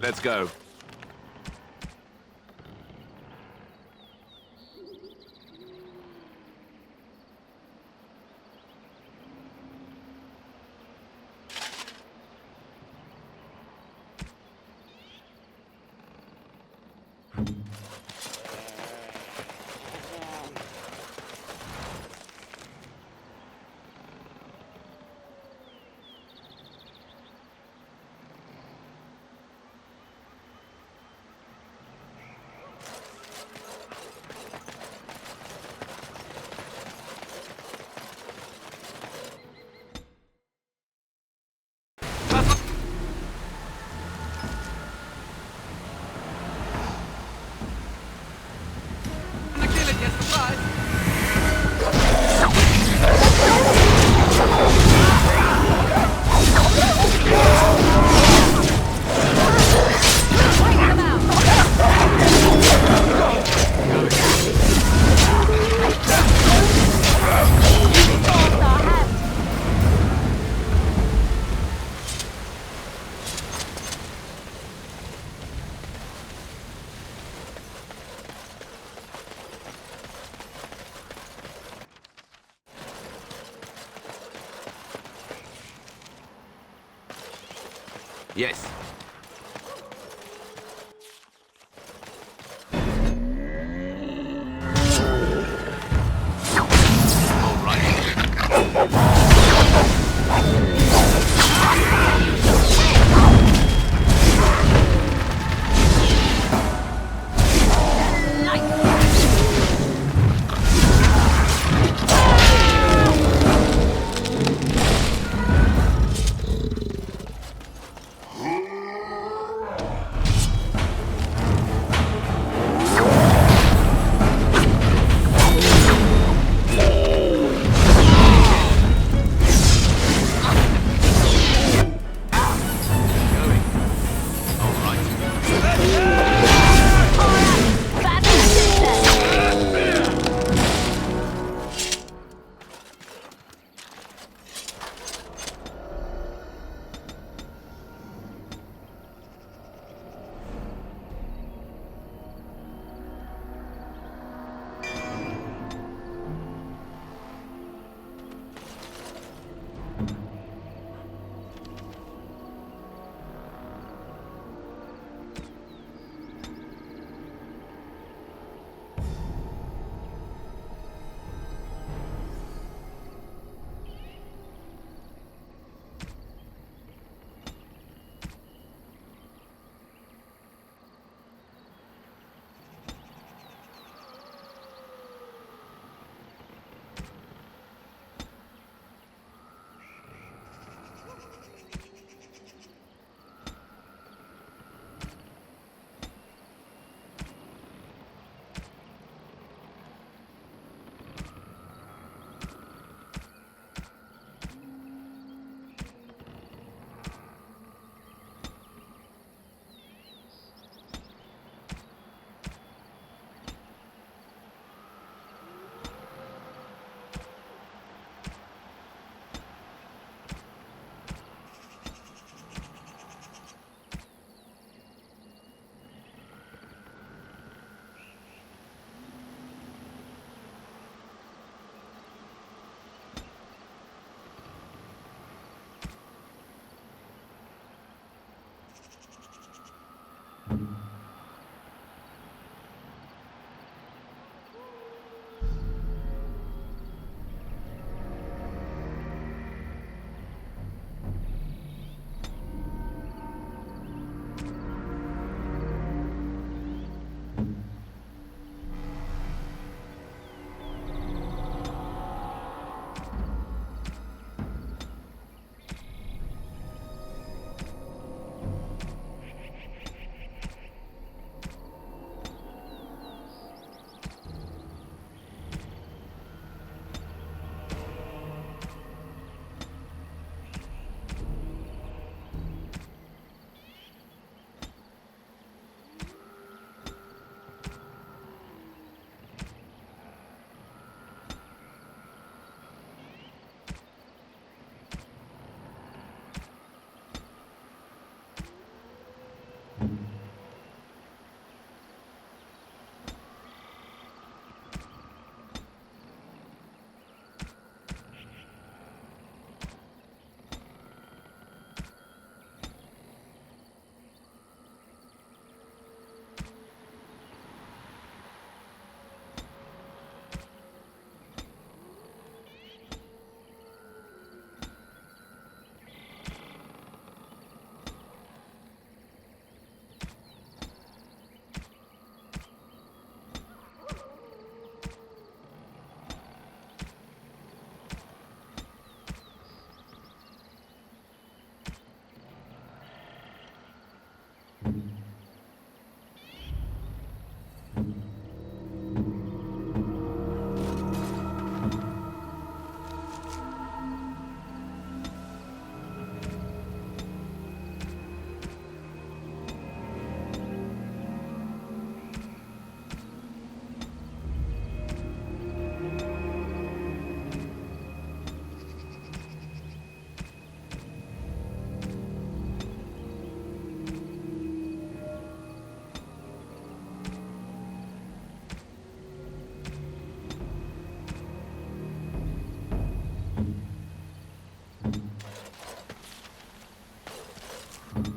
Let's go. Yes.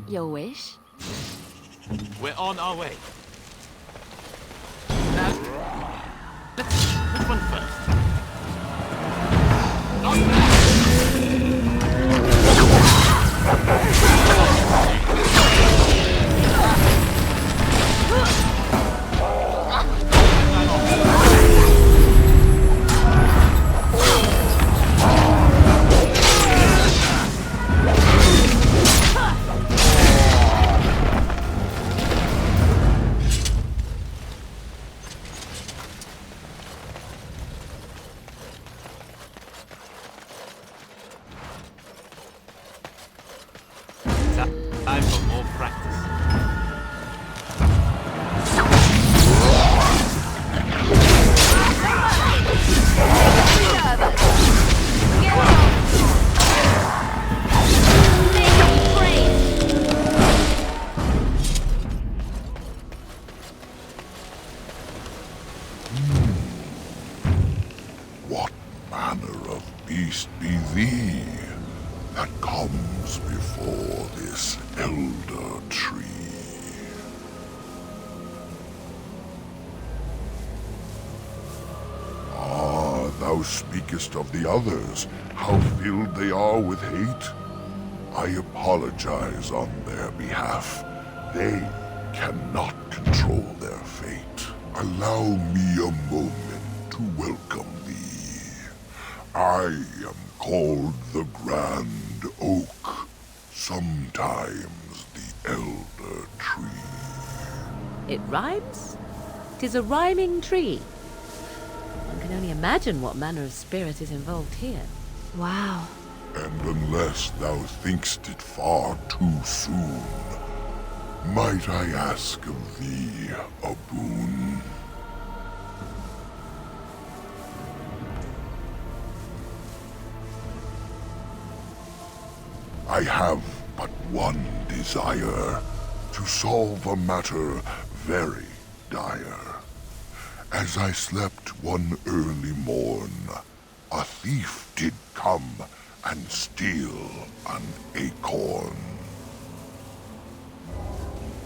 Your wish? We're on our way. Now, which one first? Not that! Time for more practice. What manner of beast be thee that comes before this elder tree? Ah, thou speakest of the others, how filled they are with hate? I apologize on their behalf. They cannot control their fate. Allow me a moment to welcome thee. I am called the Grand Oak, sometimes the Elder Tree. It rhymes? 'Tis a rhyming tree. One can only imagine what manner of spirit is involved here. Wow. And unless thou thinkst it far too soon, might I ask of thee a boon? I have but one desire, to solve a matter very dire. As I slept one early morn, a thief did come and steal an acorn.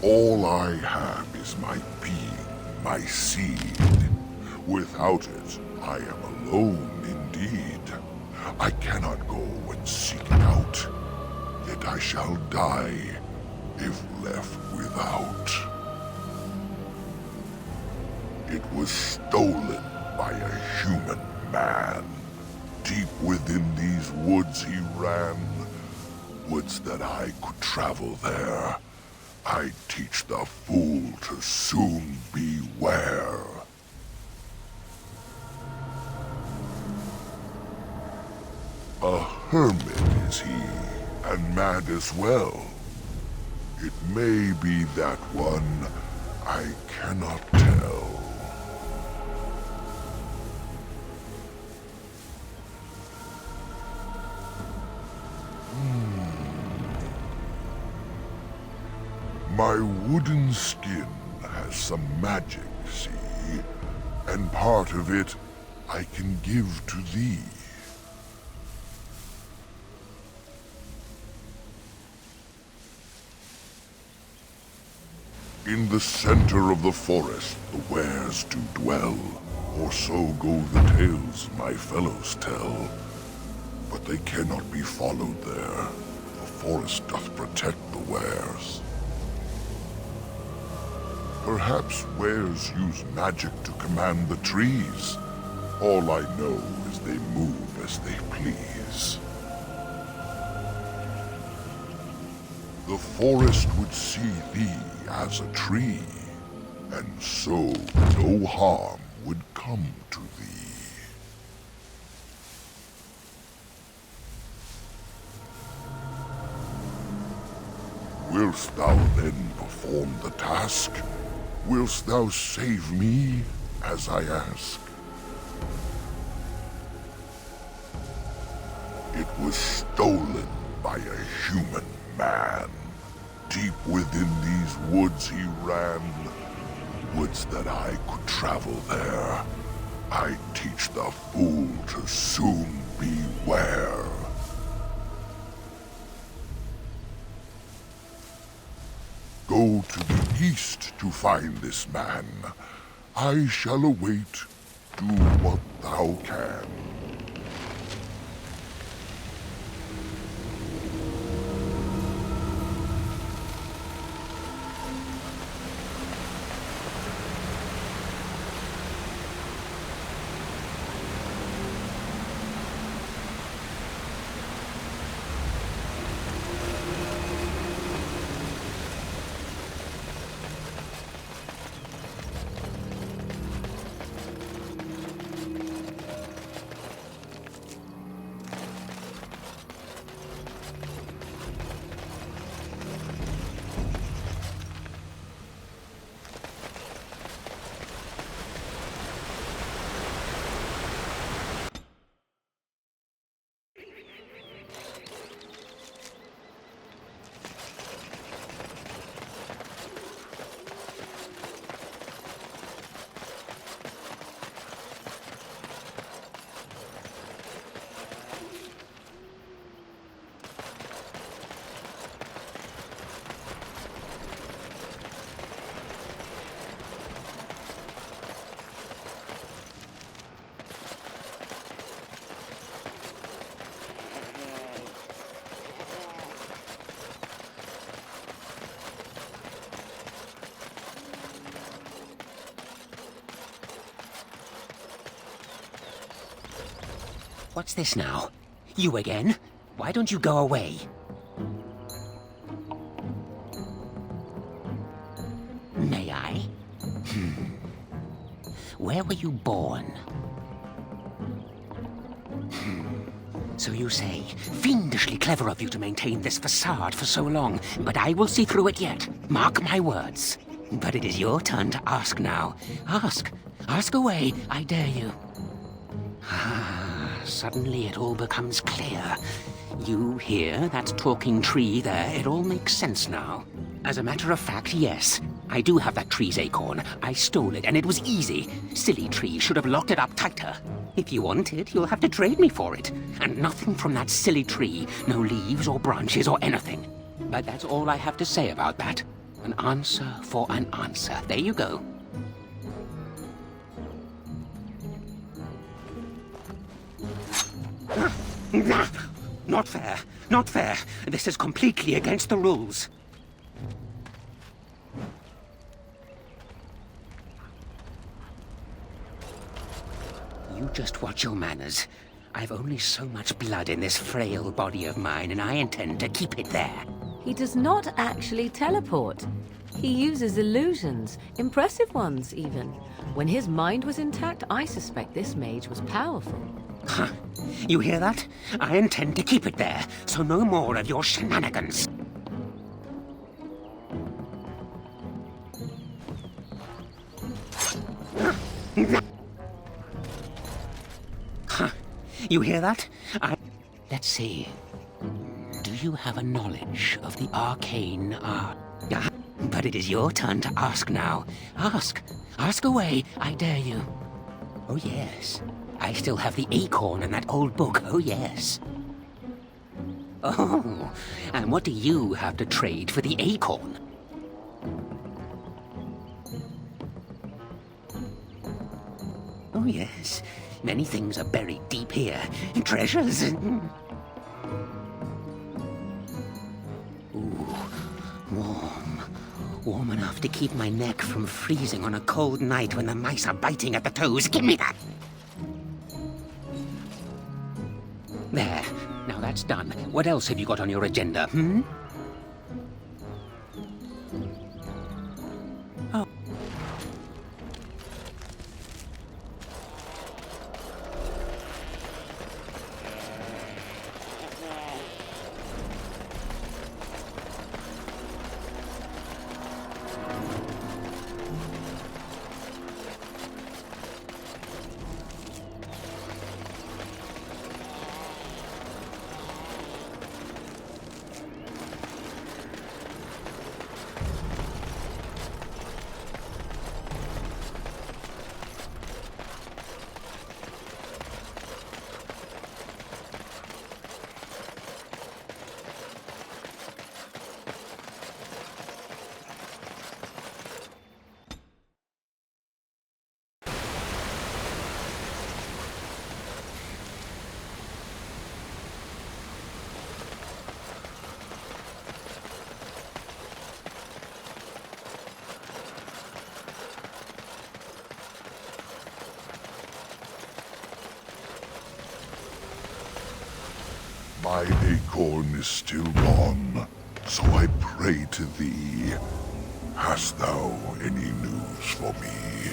All I have is my being, my seed. Without it, I am alone indeed. I cannot go and seek it out, yet I shall die if left without. It was stolen by a human man. Deep within these woods he ran. Woods that I could travel there. I'd teach the fool to soon beware. A hermit is he, and mad as well. It may be that one, I cannot tell. My wooden skin has some magic, see? And part of it I can give to thee. In the center of the forest, the wares do dwell, or so go the tales my fellows tell. But they cannot be followed there. The forest doth protect the wares. Perhaps wares use magic to command the trees. All I know is they move as they please. The forest would see thee as a tree, and so no harm would come to thee. Wilt thou then perform the task? Wilt thou save me, as I ask? It was stolen by a human man. Deep within these woods he ran, woods that I could travel there. I teach the fool to soon beware. Go to the east to find this man. I shall await. Do what thou can. What's this now? You again? Why don't you go away? May I? Where were you born? So you say, fiendishly clever of you to maintain this facade for so long, but I will see through it yet. Mark my words. But it is your turn to ask now. Ask. Ask away, I dare you. Suddenly it all becomes clear. You hear that talking tree there? It all makes sense now. As a matter of fact, yes. I do have that tree's acorn. I stole it, and it was easy. Silly tree should have locked it up tighter. If you want it, you'll have to trade me for it. And nothing from that silly tree. No leaves or branches or anything. But that's all I have to say about that. An answer for an answer. There you go. Not fair. Not fair. This is completely against the rules. You just watch your manners. I've only so much blood in this frail body of mine, and I intend to keep it there. He does not actually teleport. He uses illusions, impressive ones even. When his mind was intact, I suspect this mage was powerful. Huh. You hear that? I intend to keep it there, so no more of your shenanigans. Huh. You hear that? Let's see. Do you have a knowledge of the arcane art? But But it is your turn to ask now. Ask. Ask away, I dare you. Oh yes, I still have the acorn and that old book, oh yes. Oh, and what do you have to trade for the acorn? Oh yes, many things are buried deep here. Treasures. Ooh, warm. Warm enough to keep my neck from freezing on a cold night when the mice are biting at the toes. Give me that! There. Now that's done. What else have you got on your agenda, hmm? Oh. My acorn is still gone, so I pray to thee. Hast thou any news for me?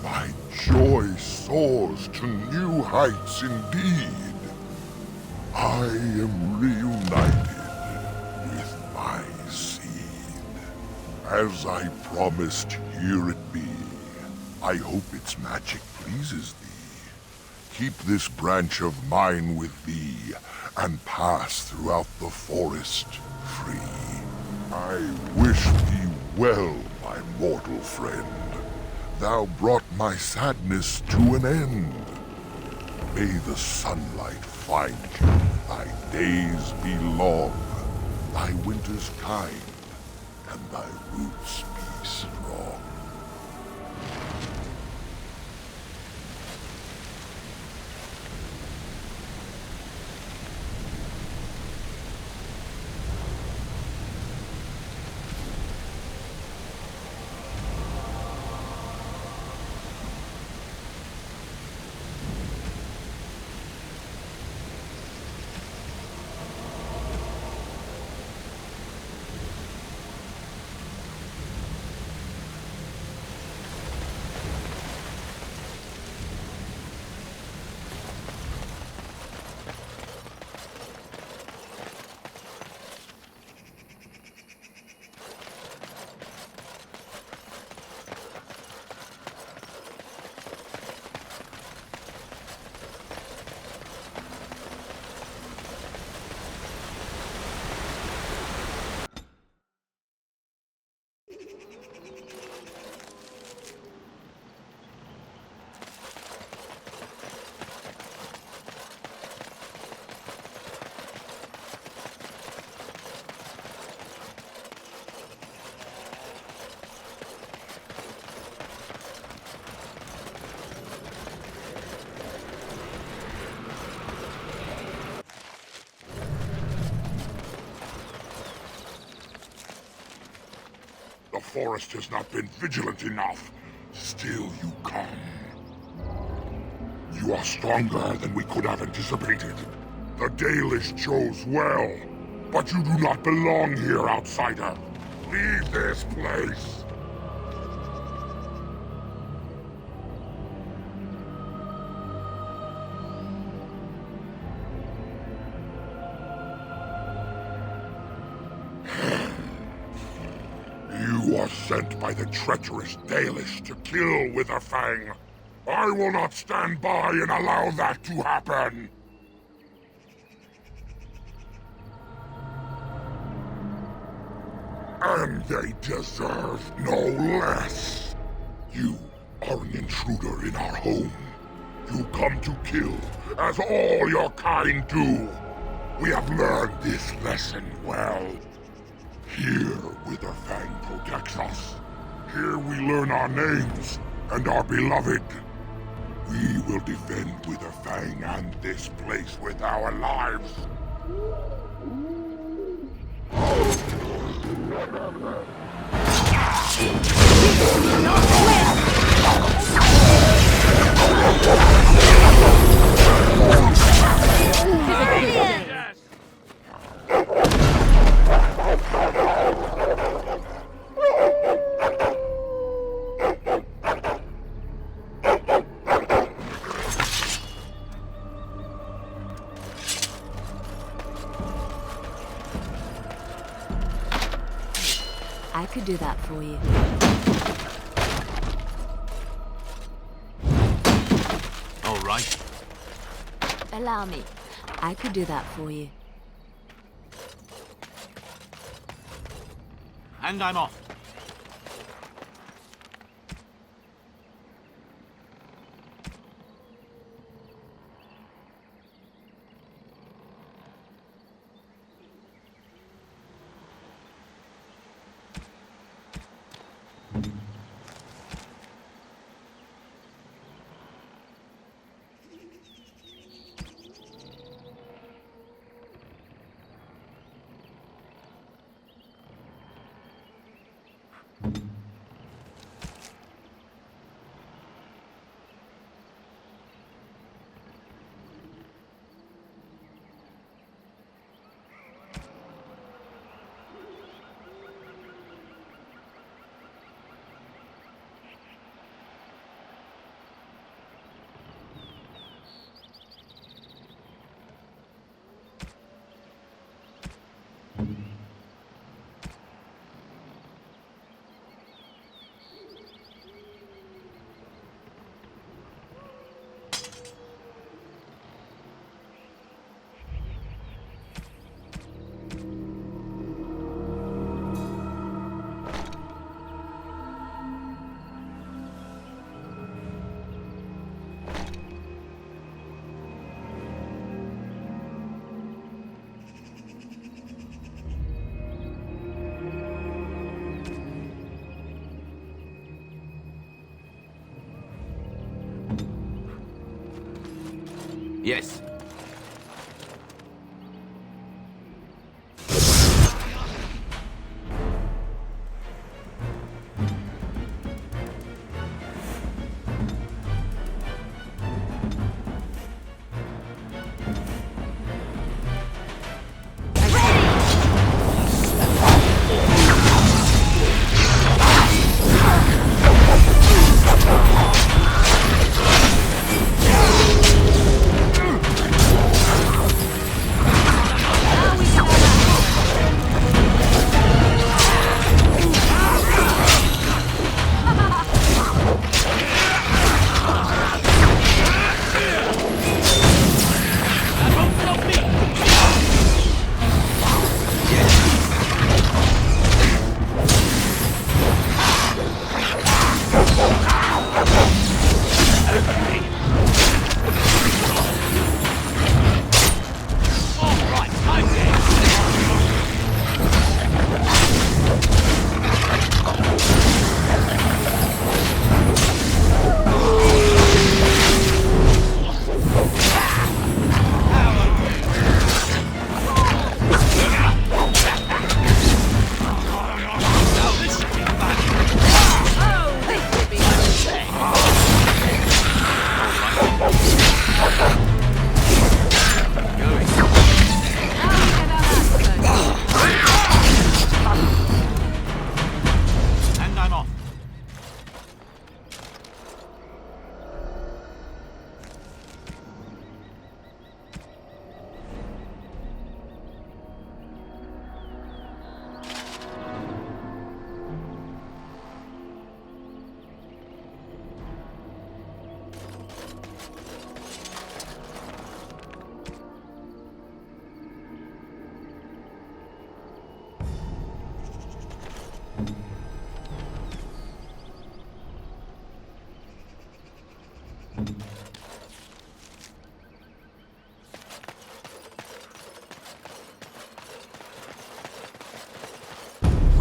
My joy soars to new heights indeed. I am reunited with my seed. As I promised, here it be. I hope its magic pleases thee. Keep this branch of mine with thee, and pass throughout the forest free. I wish thee well, my mortal friend. Thou brought my sadness to an end. May the sunlight find you, thy days be long, thy winters kind, and thy roots be strong. The forest has not been vigilant enough. Still you come. You are stronger than we could have anticipated. The Dalish chose well, but you do not belong here, outsider. Leave this place. You are sent by the treacherous Dalish to kill Witherfang. I will not stand by and allow that to happen! And they deserve no less! You are an intruder in our home. You come to kill, as all your kind do. We have learned this lesson well. Here, Witherfang protects us. Here we learn our names and are beloved. We will defend Witherfang and this place with our lives. I could do that for you. All right. Allow me. I could do that for you. And I'm off. Yes.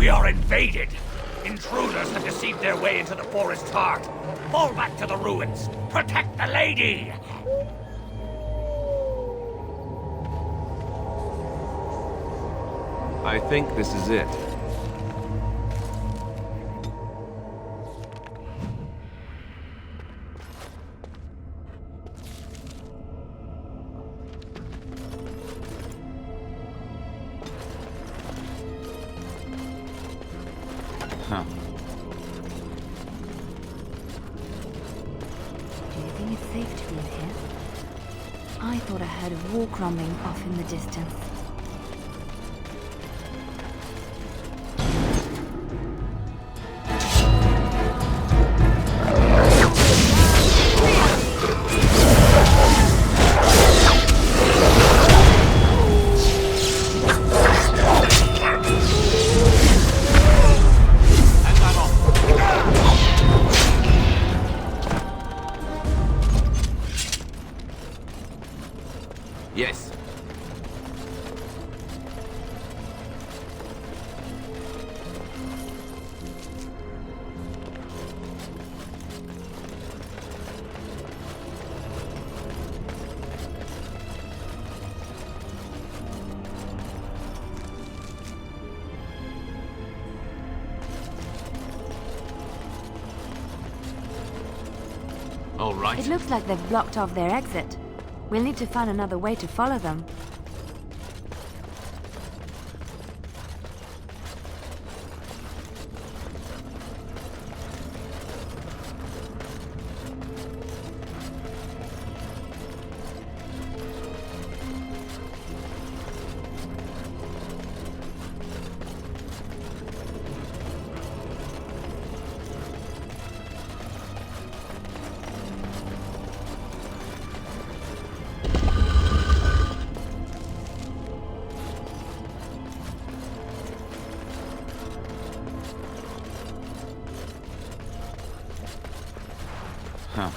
We are invaded! Intruders have deceived their way into the forest's heart. Fall back to the ruins. Protect the lady! I think this is it. Huh. Do you think it's safe to be in here? I thought I heard a wall crumbling off in the distance. Yes. All right. It looks like they've blocked off their exit. We'll need to find another way to follow them. Huh.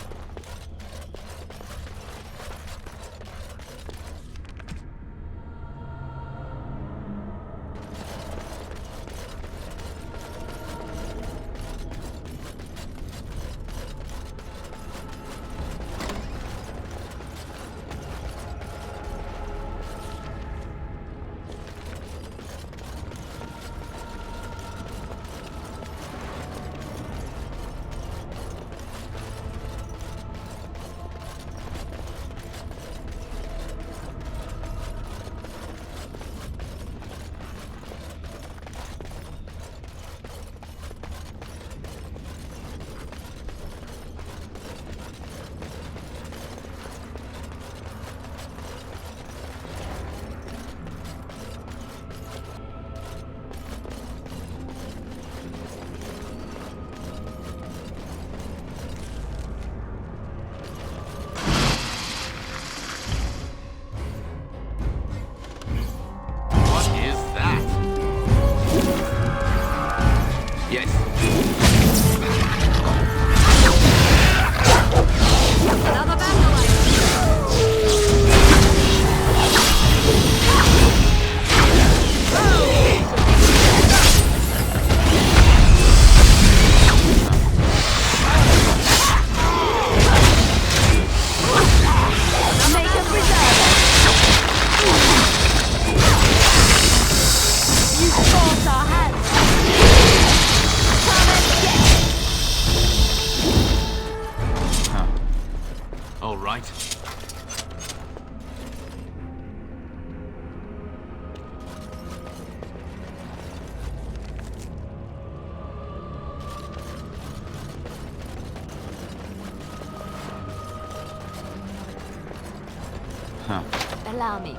Huh. Allow me.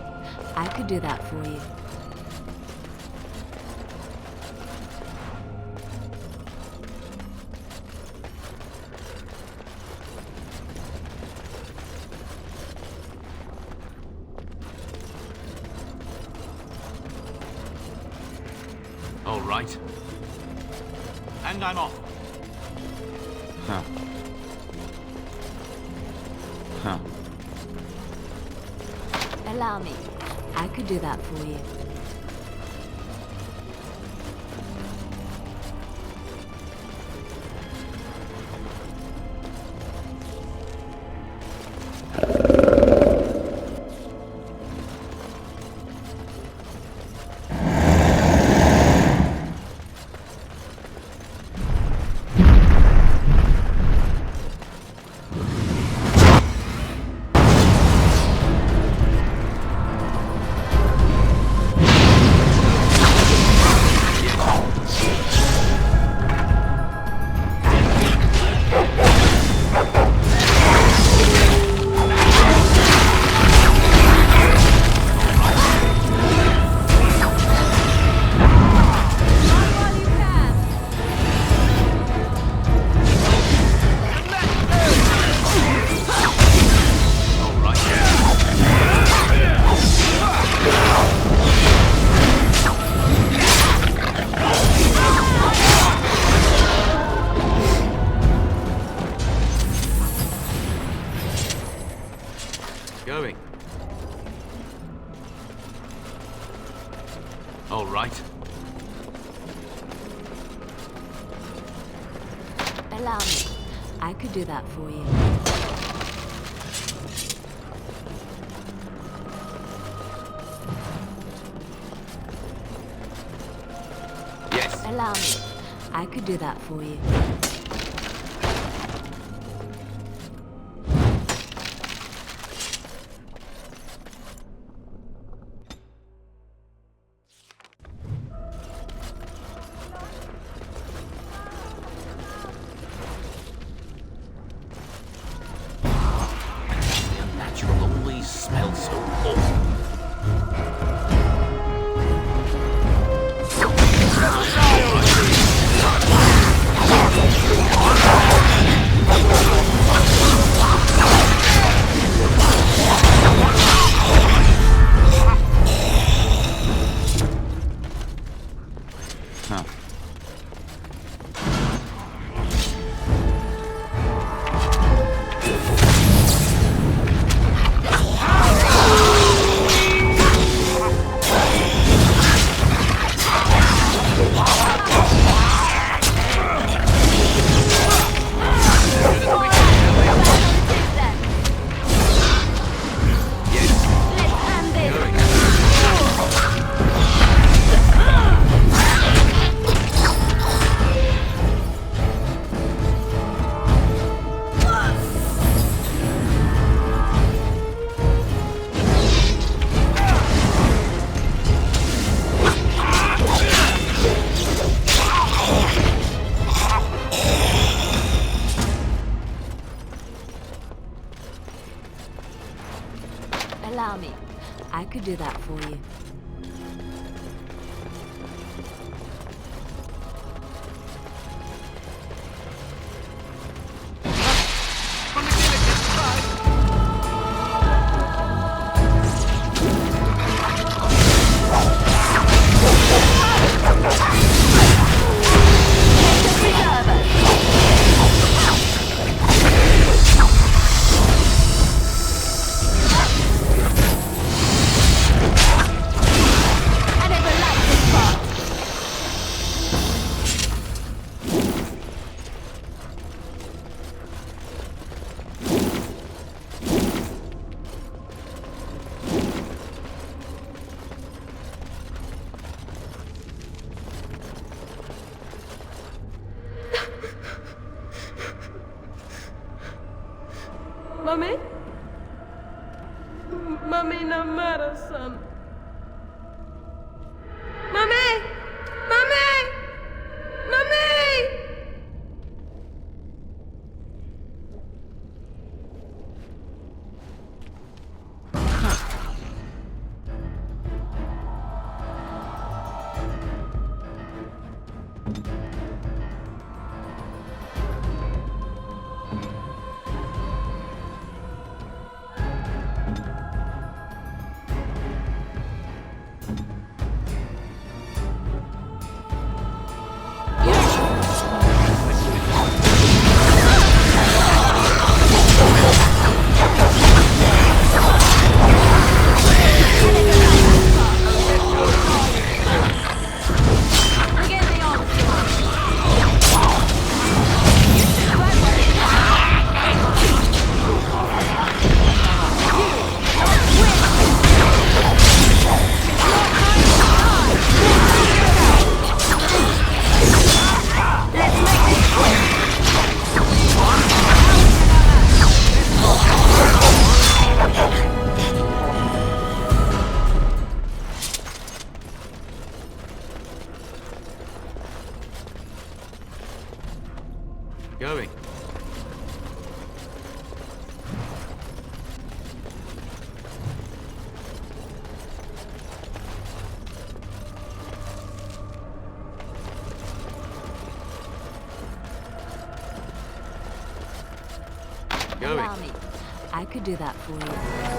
I could do that for you. All right. And I'm off. Huh. Huh. Allow me. I could do that for you. Going. All right. Allow me. I could do that for you. Yes. Allow me. I could do that for you. Smells so awful. Huh. Allow me. I could do that for you. Mummy? Mummy, no matter, son. Mummy! Mummy! Mummy! Going. Going. Allow me. I could do that for you.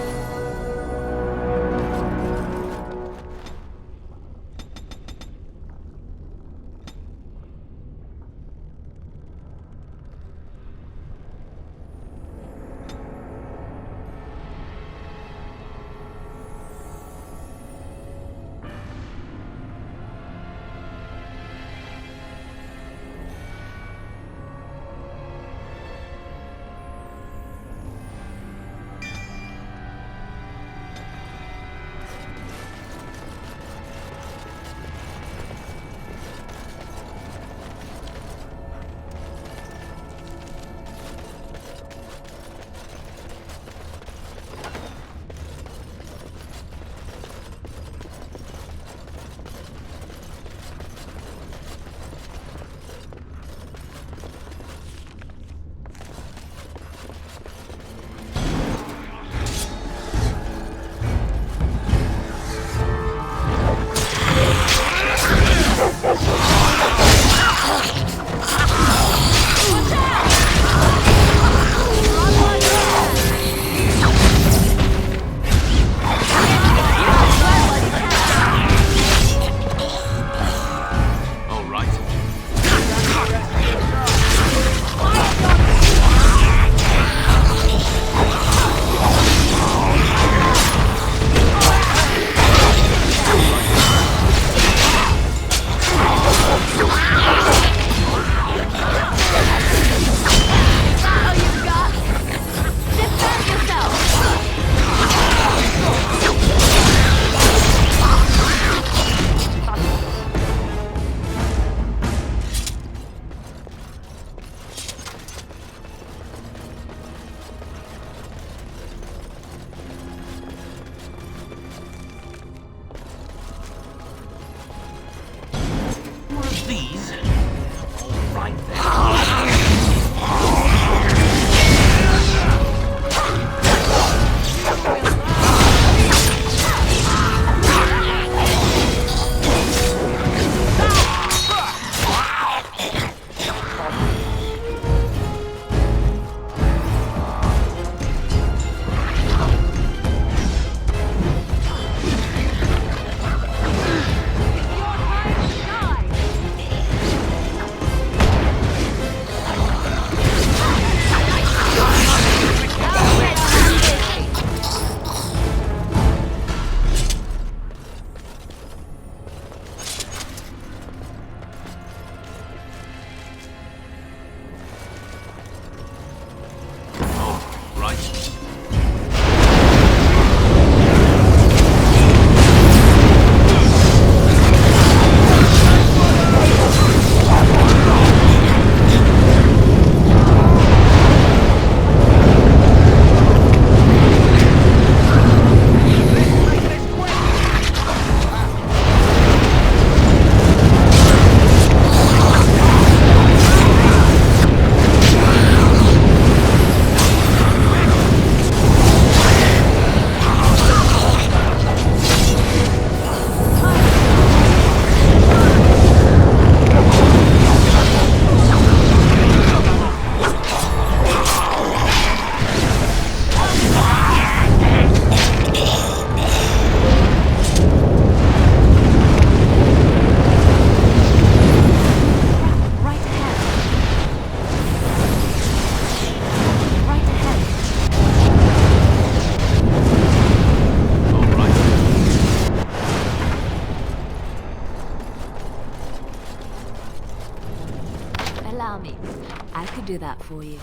do that for you.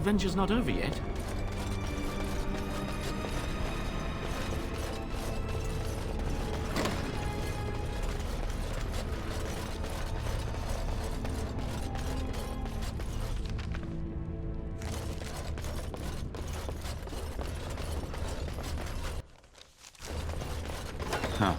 Adventure's not over yet. Huh.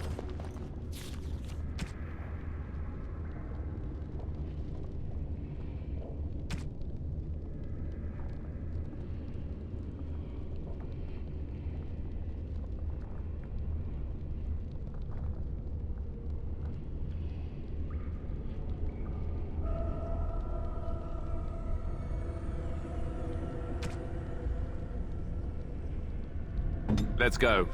Let's go.